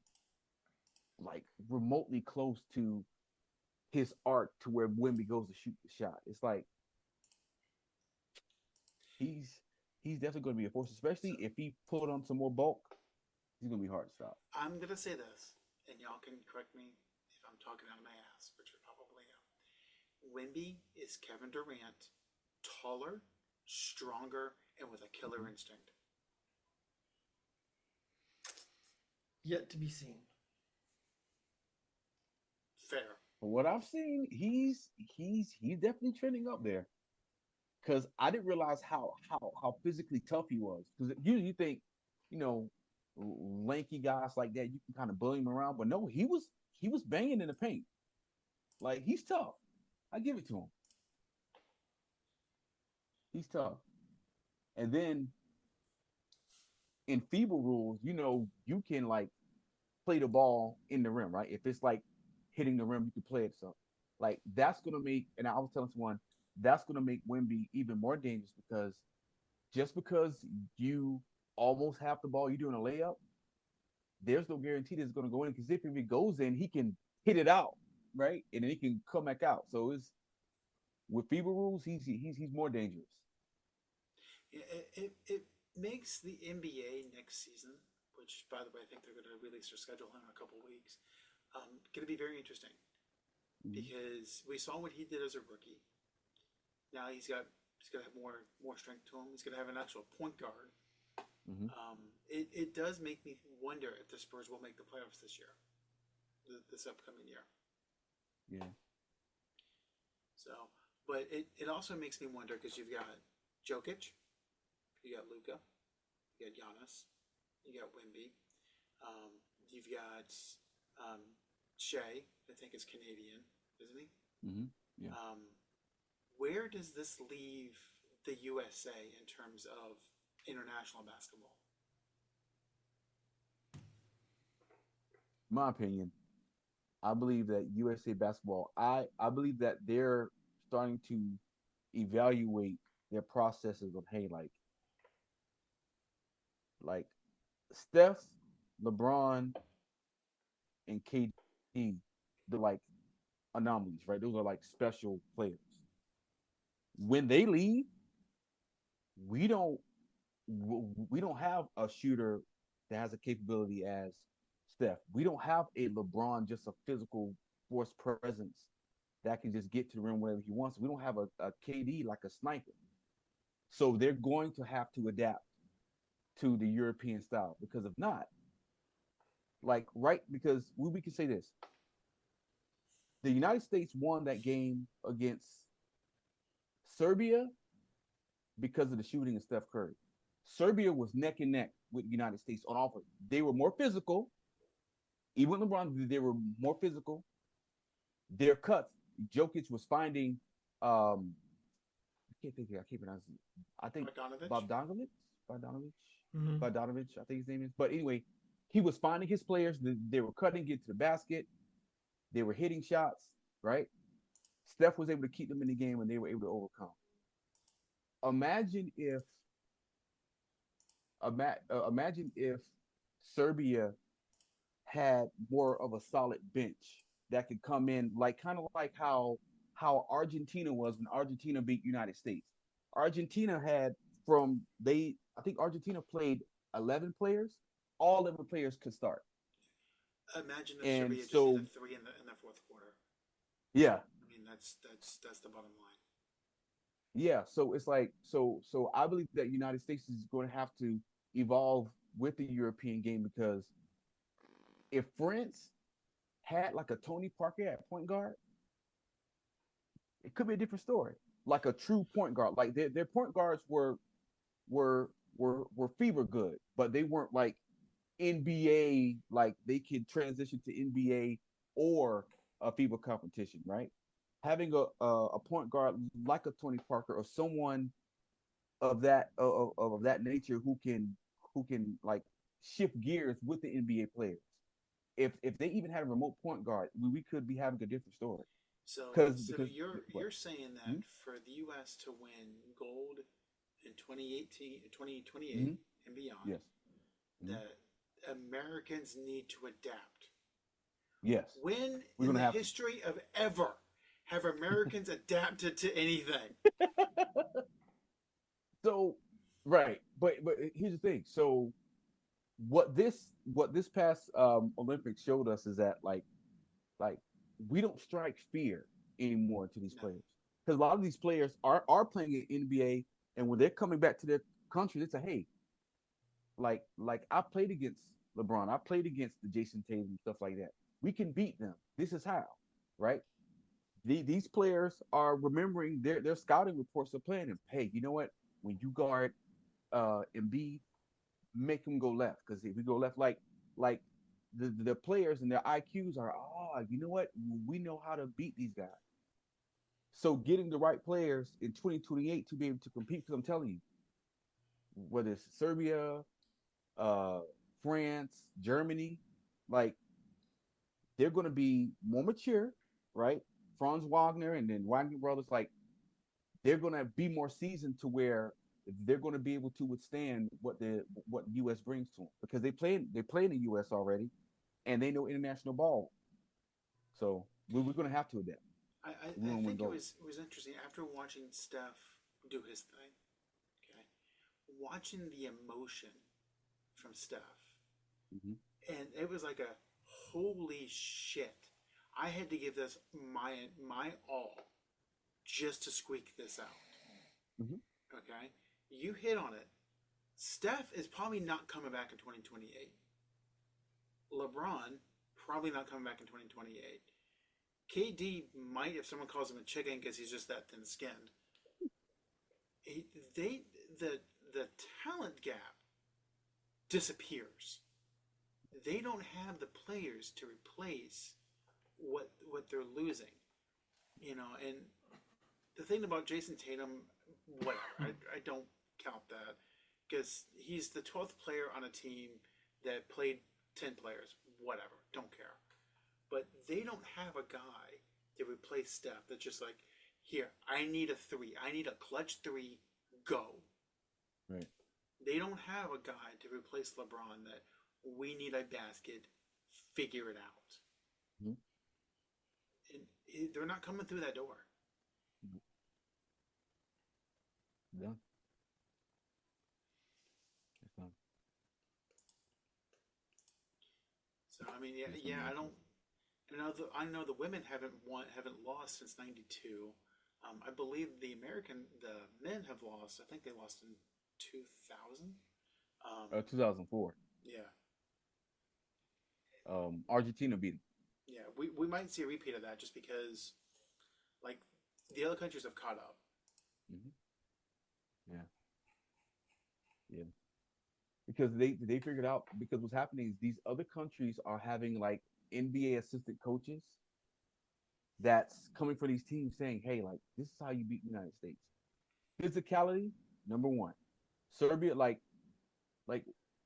like remotely close to his arc to where Wimby goes to shoot the shot. It's like he's definitely going to be a force, especially if he put on some more bulk. He's going to be hard to stop. I'm gonna say this, and y'all can correct me if I'm talking out of my ass, but you're probably am. Wemby is Kevin Durant, taller, stronger, and with a killer instinct. Yet to be seen. Fair. From what I've seen, he's definitely trending up there. Because I didn't realize how physically tough he was. Because usually you think, you know, lanky guys like that, you can kind of bully him around, but no, he was banging in the paint. Like he's tough. I give it to him. He's tough. And then in FIBA rules, you can like play the ball in the rim, right? If it's like hitting the rim, you can play it. So, like that's gonna make. And I was telling someone that's gonna make Wimby even more dangerous because just because you almost have the ball, you're doing a layup. There's no guarantee that it's gonna go in because if it goes in, he can hit it out, right? And then he can come back out. So it's with FIBA rules, he's more dangerous. It makes the NBA next season, which, by the way, I think they're going to release their schedule in a couple of weeks, going to be very interesting Mm-hmm. because we saw what he did as a rookie. Now he's going to have more strength to him. He's going to have an actual point guard. Mm-hmm. It does make me wonder if the Spurs will make the playoffs this year, this upcoming year. Yeah. So, but it also makes me wonder because you've got Jokic, you got Luca, you got Giannis, you got Wimby, you've got Shea, I think is Canadian, isn't he? Mm-hmm. Yeah. Where does this leave the USA in terms of international basketball? My opinion, I believe that USA basketball, I believe that they're starting to evaluate their processes of hey, like Steph, LeBron, and KD, they're like anomalies, right? Those are like special players. When they leave, we don't we don't have a shooter that has a capability as Steph. We don't have a LeBron, just a physical force presence that can just get to the rim whenever he wants. We don't have a KD like a sniper. So they're going to have to adapt to the European style because if not, like right, because we can say this: the United States won that game against Serbia because of the shooting of Steph Curry. Serbia was neck and neck with the United States on offense. They were more physical. Even with LeBron, they were more physical. Their cuts, Jokic was finding. I can't think. I can't pronounce it. I think Bogdanovich? Bogdanovich, Bogdanovich, Mm-hmm. Bogdanovich. I think his name is. But anyway, he was finding his players. They were cutting it to the basket. They were hitting shots. Right. Steph was able to keep them in the game, and they were able to overcome. Imagine if imagine if Serbia had more of a solid bench that could come in, like kind of like how Argentina was when Argentina beat United States. Argentina had I think Argentina played 11 players. All 11 players could start, Imagine if and Serbia just hit so a three in the fourth quarter. yeah, I mean, that's the bottom line. yeah. So it's like so I believe that United States is going to have to evolve with the European game because if France had like a Tony Parker at point guard, it could be a different story. Like a true point guard. Like their point guards were fever good, but they weren't like NBA. Like they could transition to NBA or a FIBA competition, right? Having a point guard like a Tony Parker or someone of that nature who can like shift gears with the NBA players. If they even had a remote point guard, we could be having a different story. So Because what? you're saying that Hmm. for the U.S. to win gold in 2018, 2028 Hmm. and beyond, Yes. Hmm. that Americans need to adapt. Yes. When We're in gonna the have to. history of ever have Americans adapted to anything? So right, but here's the thing. So what this past Olympics showed us is that like we don't strike fear anymore to these No. players because a lot of these players are playing in NBA and when they're coming back to their country, they say, hey, like I played against LeBron. I played against the Jason Tatum and stuff like that. We can beat them. This is how, right? These players are remembering their scouting reports of playing him. Hey, you know what? When you guard Embiid, make him go left because if we go left, like the players and their IQs are, you know what? We know how to beat these guys. So getting the right players in 2028 to be able to compete, because I'm telling you, whether it's Serbia, uh, France, Germany, like they're going to be more mature, right? Franz Wagner and then Wagner brothers, like they're going to be more seasoned to where they're going to be able to withstand what U.S. brings to them because they play in the U.S. already and they know international ball. So we're going to have to adapt. We I want to win think gold. it was interesting after watching Steph do his thing. Okay, watching the emotion from Steph, Hmm. and it was like a holy shit. I had to give this my all just to squeak this out. Hmm. Okay, you hit on it. Steph is probably not coming back in 2028. LeBron probably not coming back in 2028. KD might if someone calls him a chicken because he's just that thin skinned. They the talent gap disappears. They don't have the players to replace what they're losing. And the thing about Jason Tatum, whatever, I don't count that because he's the 12th player on a team that played 10 players. Whatever, don't care. But they don't have a guy to replace Steph that's just like, here, I need a three. I need a clutch three, go. Right. They don't have a guy to replace LeBron that we need a basket, figure it out. Hmm. And they're not coming through that door. Done. It's done. So I mean, yeah, It's yeah. done. I know the women haven't lost since '92. I believe the men have lost. I think they lost in 2000. 2004. Yeah, Argentina beat them. yeah. We might see a repeat of that just because like the other countries have caught up. Hmm. Yeah. Yeah. Because they figured out because what's happening is these other countries are having like NBA assistant coaches that's coming for these teams saying, hey, like this is how you beat the United States. Physicality, number one. Serbia, like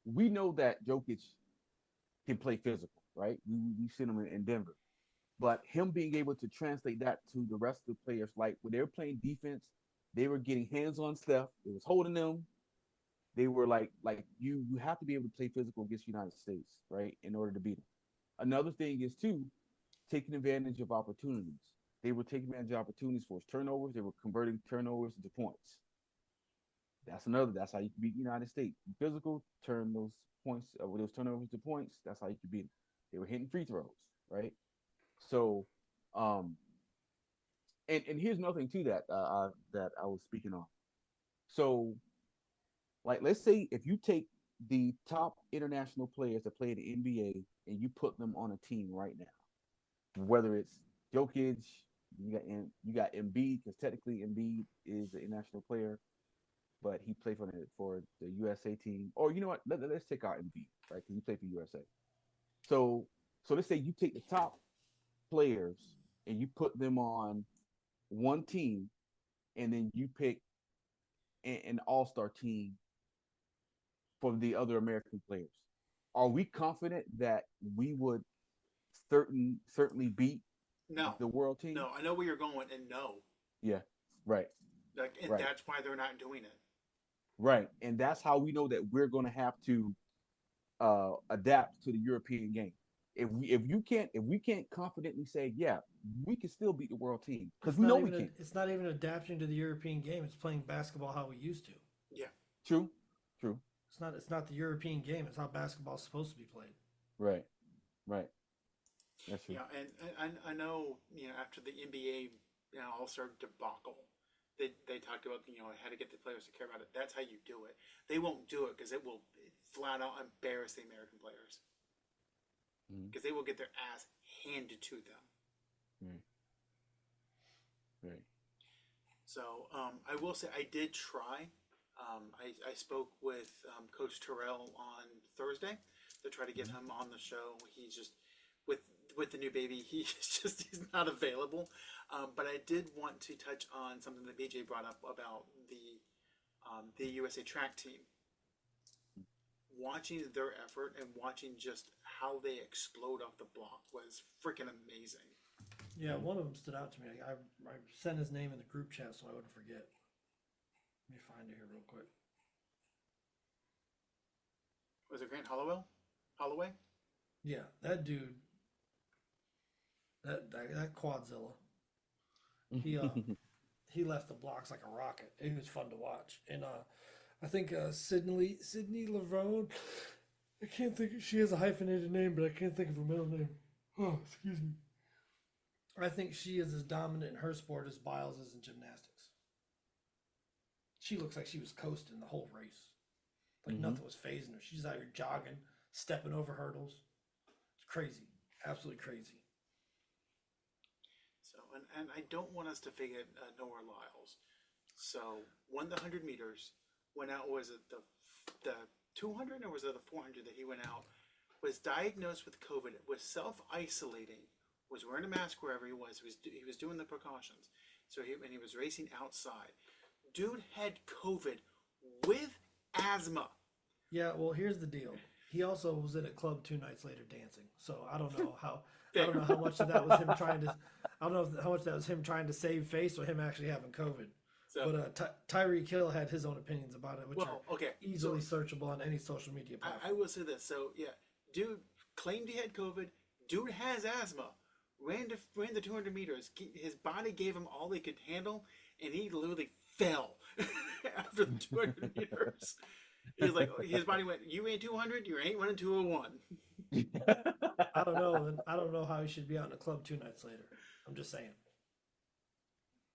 we know that Jokic can play physical, right? We've seen him in Denver. But him being able to translate that to the rest of the players, like when they were playing defense, they were getting hands on Steph. It was holding them. They were like you have to be able to play physical against the United States, right, in order to beat them. Another thing is too taking advantage of opportunities. They were taking advantage of opportunities for turnovers. They were converting turnovers into points. That's another. That's how you can beat the United States. Physical, turn those points, those turnovers to points. That's how you can beat them. They were hitting free throws, right? So, um, and here's another thing too that I was speaking on. So, like, let's say if you take the top international players that play in the NBA and you put them on a team right now, whether it's Jokic, you got Embiid because technically Embiid is an international player, but he played for the USA team. Or you know what? Let's take out Embiid, right? Because he played for USA. So let's say you take the top players and you put them on one team, and then you pick an all-star team for the other American players. Are we confident that we would certainly beat No, the world team? no. I know where you're going, and no, Yeah, right, and right, that's why they're not doing it. right. And that's how we know that we're going to have to adapt to the European game. If we can't confidently say, yeah, we can still beat the world team because we know we can. It's not even adapting to the European game. It's playing basketball how we used to. Yeah, True, true, It's not the European game. It's how basketball's supposed to be played. right, right. That's true. yeah, and I know after the NBA All Star debacle, they talked about how to get the players to care about it. That's how you do it. They won't do it because flat out embarrass the American players Mhm. because they will get their ass handed to them. Right. Right. So I will say I did try. I spoke with Coach Terrell on Thursday to try to get him on the show. He's just with the new baby. He's not available. But I did want to touch on something that BJ brought up about the USA track team. Watching their effort and watching just how they explode off the block was freaking amazing. Yeah, one of them stood out to me. I sent his name in the group chat so I wouldn't forget. Let me find it here real quick. Was it Grant Holloway? Yeah, that dude, that Quadzilla, he he left the blocks like a rocket. It was fun to watch, and I think Sydney Lavone. I can't think. She has a hyphenated name, but I can't think of her middle name. Oh, excuse me. I think she is as dominant in her sport as Biles is in gymnastics. She looks like she was coasting the whole race. Like nothing was phasing her. She's out here jogging, stepping over hurdles. It's crazy. Absolutely crazy. So, and I don't want us to forget Noah Lyles. So, won the 100 meters, went out, was it the 200 or was it the 400 that he went out? Was diagnosed with COVID, was self-isolating, was wearing a mask wherever he was. He was doing the precautions. So, he was racing outside. Dude had COVID with asthma. Yeah, well, here's the deal. He also was in a club 2 nights later dancing. So I don't know how much of that was him trying to. I don't know how much that was him trying to save face or him actually having COVID. So, But Tyreek Hill had his own opinions about it, which are okay, easily searchable on any social media platform. I will say this. So, yeah, dude claimed he had COVID. Dude has asthma. Ran the 200 meters. His body gave him all he could handle, and he literally fell after the 200 meters. He was like, his body went, you ran 200, you ain't running 201. I don't know, and I don't know how he should be out in a club 2 nights later. I'm just saying.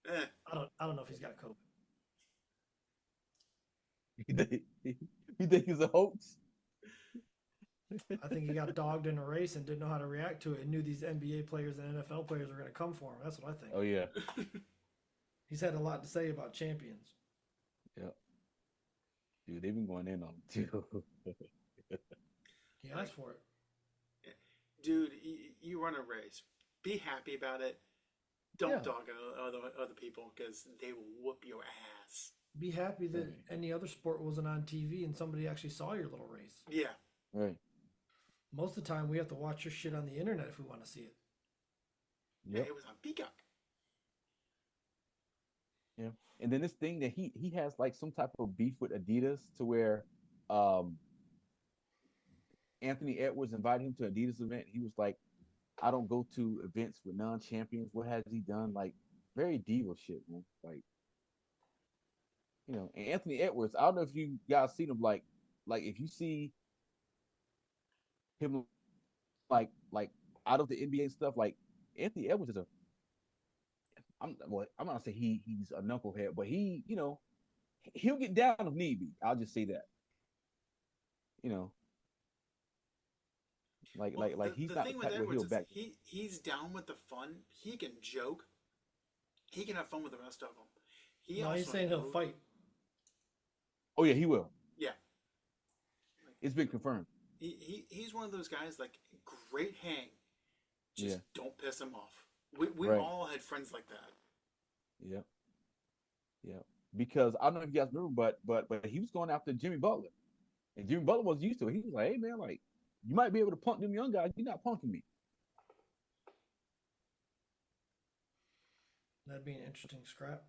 Eh. I don't know if he's got COVID. You think it's a hoax? I think he got dogged in a race and didn't know how to react to it and knew these NBA players and NFL players were going to come for him. That's what I think. Oh yeah. He's had a lot to say about champions. Yep. Dude, they've been going in on him too. He asked for it. Dude, you run a race. Be happy about it. Don't dog other people because they will whoop your ass. Be happy that any other sport wasn't on TV and somebody actually saw your little race. Yeah. Right. Most of the time, we have to watch your shit on the internet if we want to see it. Yep. Yeah, it was on Peacock. Yeah. And then this thing that he has like some type of beef with Adidas to where Anthony Edwards invited him to Adidas event. He was like, I don't go to events with non-champions. What has he done? Like very diva shit, man. Like, you know, and Anthony Edwards, I don't know if you guys seen him like if you see him like out of the NBA and stuff, like Anthony Edwards is I'm not gonna say he's a knucklehead, but he, you know, he'll get down if need be. I'll just say that. You know. He's the not thing the with type where Edwards he'll back. he's down with the fun. He can joke. He can have fun with the rest of them. He's saying he'll fight. Oh yeah, he will. Yeah. It's been confirmed. He's one of those guys like great hang. Just don't piss him off. We all had friends like that. Yeah. Yeah. Because I don't know if you guys remember, but he was going after Jimmy Butler. And Jimmy Butler was used to it. He was like, hey man, like you might be able to punk them young guys. You're not punking me. That'd be an interesting scrap.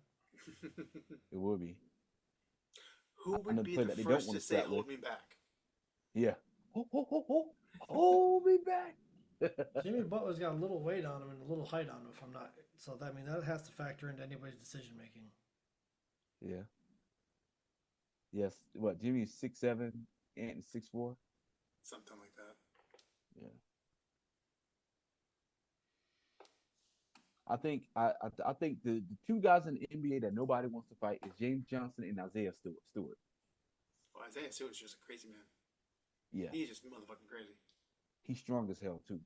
It would be. Who would be the first to say, hold me back? Yeah. Hold me back. Jimmy Butler's got a little weight on him and a little height on him, if I'm not. So, I mean, that has to factor into anybody's decision making. Yeah. Yes. What? Jimmy's 6'7", and 6'4". Something like that. Yeah. I think I think the two guys in the NBA that nobody wants to fight is James Johnson and Isaiah Stewart. Well, Isaiah Stewart's just a crazy man. Yeah, He's just motherfucking crazy. he's strong as hell too.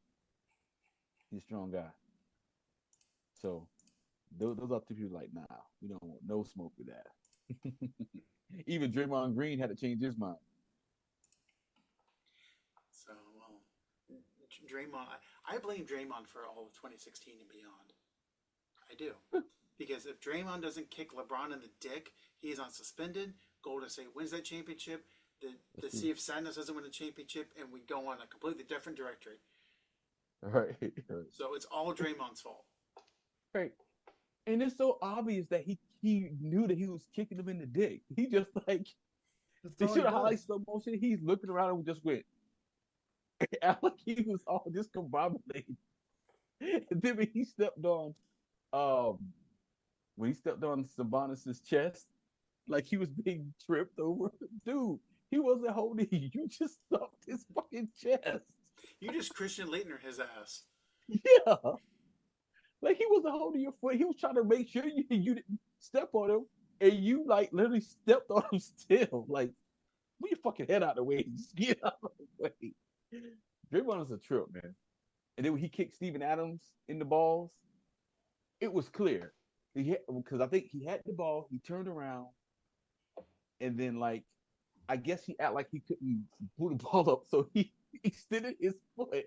He's a strong guy. So those are two people like, nah, we don't want no smoke with that. Even Draymond Green had to change his mind. So, well, Draymond, I blame Draymond for all of 2016 and beyond. I do. Because if Draymond doesn't kick LeBron in the dick, he's on suspended. Golden State wins that championship. The Sea of Sadness doesn't win a championship, and we go on a completely different directory. Right. So it's all Draymond's fault. Right. And it's so obvious that he knew that he was kicking him in the dick. He just like That's they all should he have highlighted does. slow motion. He's looking around and just went like he was all discombobulated. And then when he stepped on um when he stepped on Sabonis's chest, like he was being tripped over. Dude, he wasn't holding you. You just stopped his fucking chest. You just Christian Leitner his ass. Yeah. Like he wasn't holding your foot. He was trying to make sure you didn't step on him. And you like literally stepped on him still. Like, move your fucking head out of the way. Just get out of the way. Draymond was a trip, man. And then when he kicked Steven Adams in the balls, it was clear. Because I think he had the ball, he turned around, and then like I guess he acted like he couldn't pull the ball up, so he extended his foot.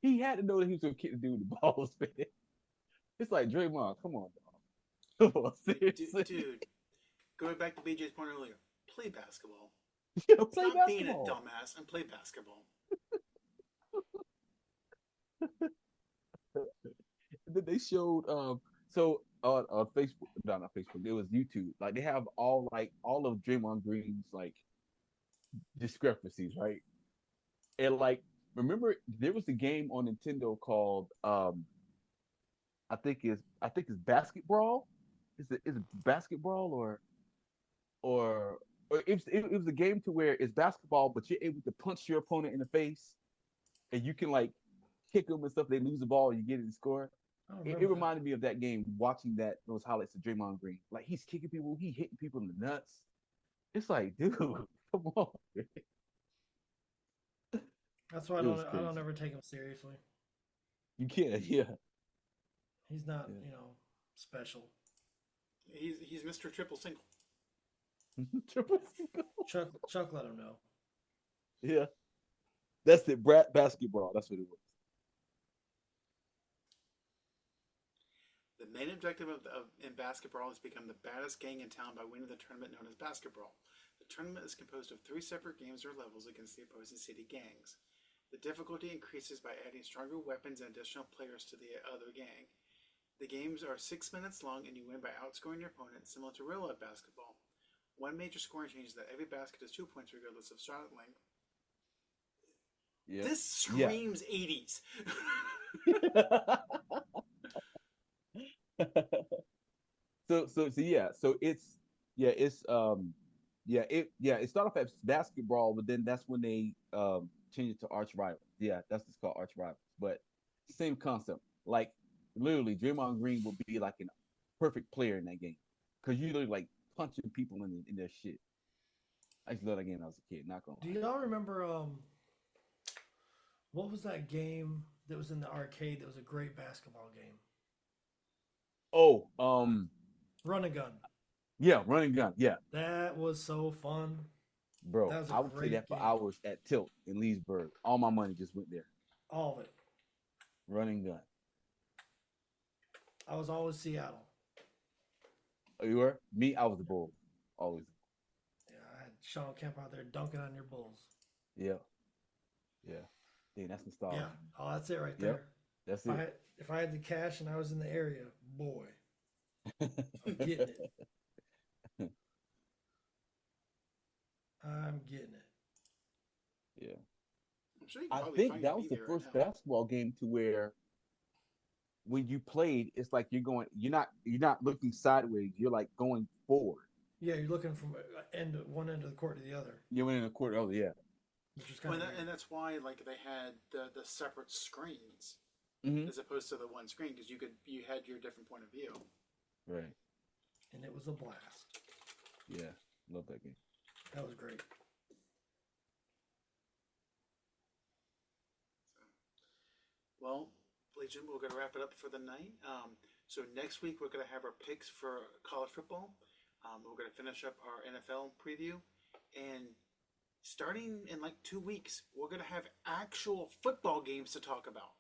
He had to know that he was gonna kick the dude in the balls, man. It's like Draymond, come on, dog. Come on, seriously. Dude, going back to BJ's point earlier, play basketball. You know, play Stop being a basketball. dumbass and play basketball. And then they showed so on Facebook, no, not Facebook, it was YouTube. Like they have all of Draymond Green's like discrepancies, right? And like remember there was a game on Nintendo called I think it's basketball. Is it basketball or it was a game to where it's basketball, but you're able to punch your opponent in the face, and you can like kick them and stuff. They lose the ball, you get it and score. I don't It remember that. reminded me of that game, watching those highlights of Draymond Green. Like he's kicking people, he hitting people in the nuts. It's like, dude, come on. That's why It was I don't crazy. ever take him seriously. You can't, yeah. He's not, Yeah. special. He's Mr. Triple Single. Triple. Chuck let him know. Yeah. That's it. Brat basketball. That's what it was. The main objective in basketball is to become the baddest gang in town by winning the tournament known as basketball. The tournament is composed of 3 separate games or levels against the opposing city gangs. The difficulty increases by adding stronger weapons and additional players to the other gang. The games are 6 minutes long and you win by outscoring your opponent, similar to real life basketball. One major scoring change is that every basket is 2 points regardless of shot length. Yeah. This screams 80s. So yeah. So it started off as basketball, but then that's when they changed it to arch rivals. Yeah, that's what's called arch rivals. But same concept. Like literally, Draymond Green would be like a perfect player in that game because you literally like punching people in their shit. I used to love that game when I was a kid. Not gonna Do lie. y'all remember what was that game that was in the arcade that was a great basketball game? Oh, Run and Gun. yeah, running gun. Yeah, That was so fun. bro, That was a I would play great that for game. hours at Tilt in Leesburg. All my money just went there. All of it. Running gun. I was always Seattle. Oh, you were? Me, I was the bull. Always. Yeah, I had Sean Kemp out there dunking on your Bulls. Yeah. Yeah. Dang, that's nostalgia. Yeah. Oh, that's it right Yep. there. That's If I had the cash and I was in the area, boy, I'm it. getting it. I'm getting it. Yeah. I'm sure you can I probably think find that me was the there first right now. basketball game to where when you played, it's like you're not looking sideways, you're like going forward. Yeah, you're looking from one end of the court to the other, You're in a quarter. Oh yeah. which is Well, kind of and that's why like they had the separate screens Mm-hmm. as opposed to the one screen because you had your different point of view. Right. and it was a blast. Yeah. Love that game. That was great. Well, Legion, we're going to wrap it up for the night. So next week we're going to have our picks for college football. We're going to finish up our NFL preview, and starting in like 2 weeks, we're going to have actual football games to talk about.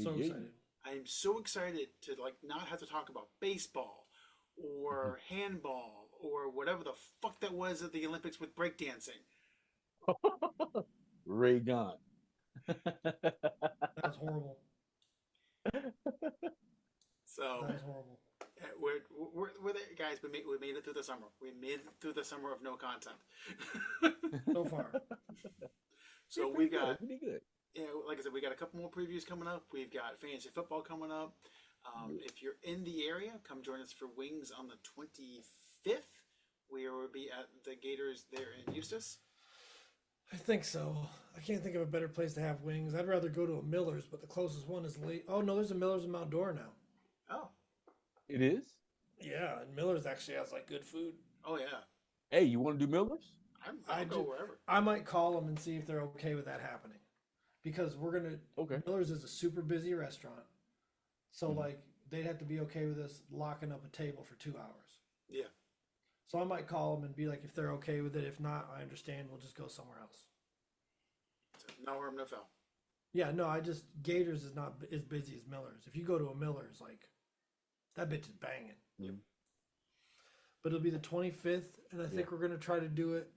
So excited. I am so excited to like not have to talk about baseball or handball or whatever the fuck that was at the Olympics with breakdancing. Ray Gun. That was horrible. So That was horrible. we're there, guys. We made it through the summer. We made it through the summer of no content. So far. So we got, pretty good. like I said, we got a couple more previews coming up. We've got fantasy football coming up. If you're in the area, come join us for Wings on the 25th. We will be at the Gators there in Eustis. I think so. I can't think of a better place to have wings. I'd rather go to a Miller's, but the closest one is late. Oh, no, there's a Miller's in Mount Dora now. Oh. It is? Yeah, and Miller's actually has like good food. Oh, yeah. Hey, you want to do Miller's? I'll go wherever. I might call them and see if they're okay with that happening. Because we're going to... Okay. Miller's is a super busy restaurant. So, like, they'd have to be okay with us locking up a table for 2 hours. Yeah. So I might call them and be like, if they're okay with it. If not, I understand. We'll just go somewhere else. So no harm, no foul. Yeah, no, Gators is not as busy as Miller's. If you go to a Miller's, like, that bitch is banging. Yeah. But it'll be the 25th, and I think we're going to try to do it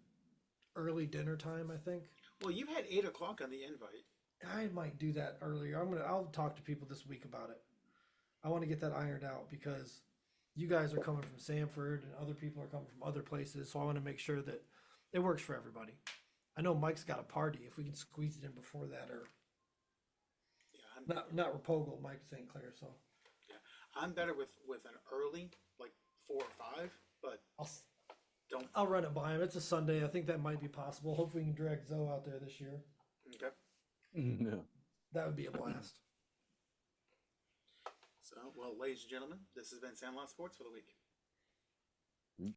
early dinner time, I think. Well, you had 8 o'clock on the invite. I might do that earlier. I'll talk to people this week about it. I want to get that ironed out because you guys are coming from Sanford and other people are coming from other places, so I want to make sure that it works for everybody. I know Mike's got a party. If we can squeeze it in before that, or Yeah, not Rapogle, Mike St. Clair. So yeah, I'm better with an early, like 4 or 5, but I'll run it by him. It's a Sunday. I think that might be possible. Hopefully we can drag Zoe out there this year. Okay. Yeah. That would be a blast. So, well, ladies and gentlemen, this has been Sandlot Sports for the week.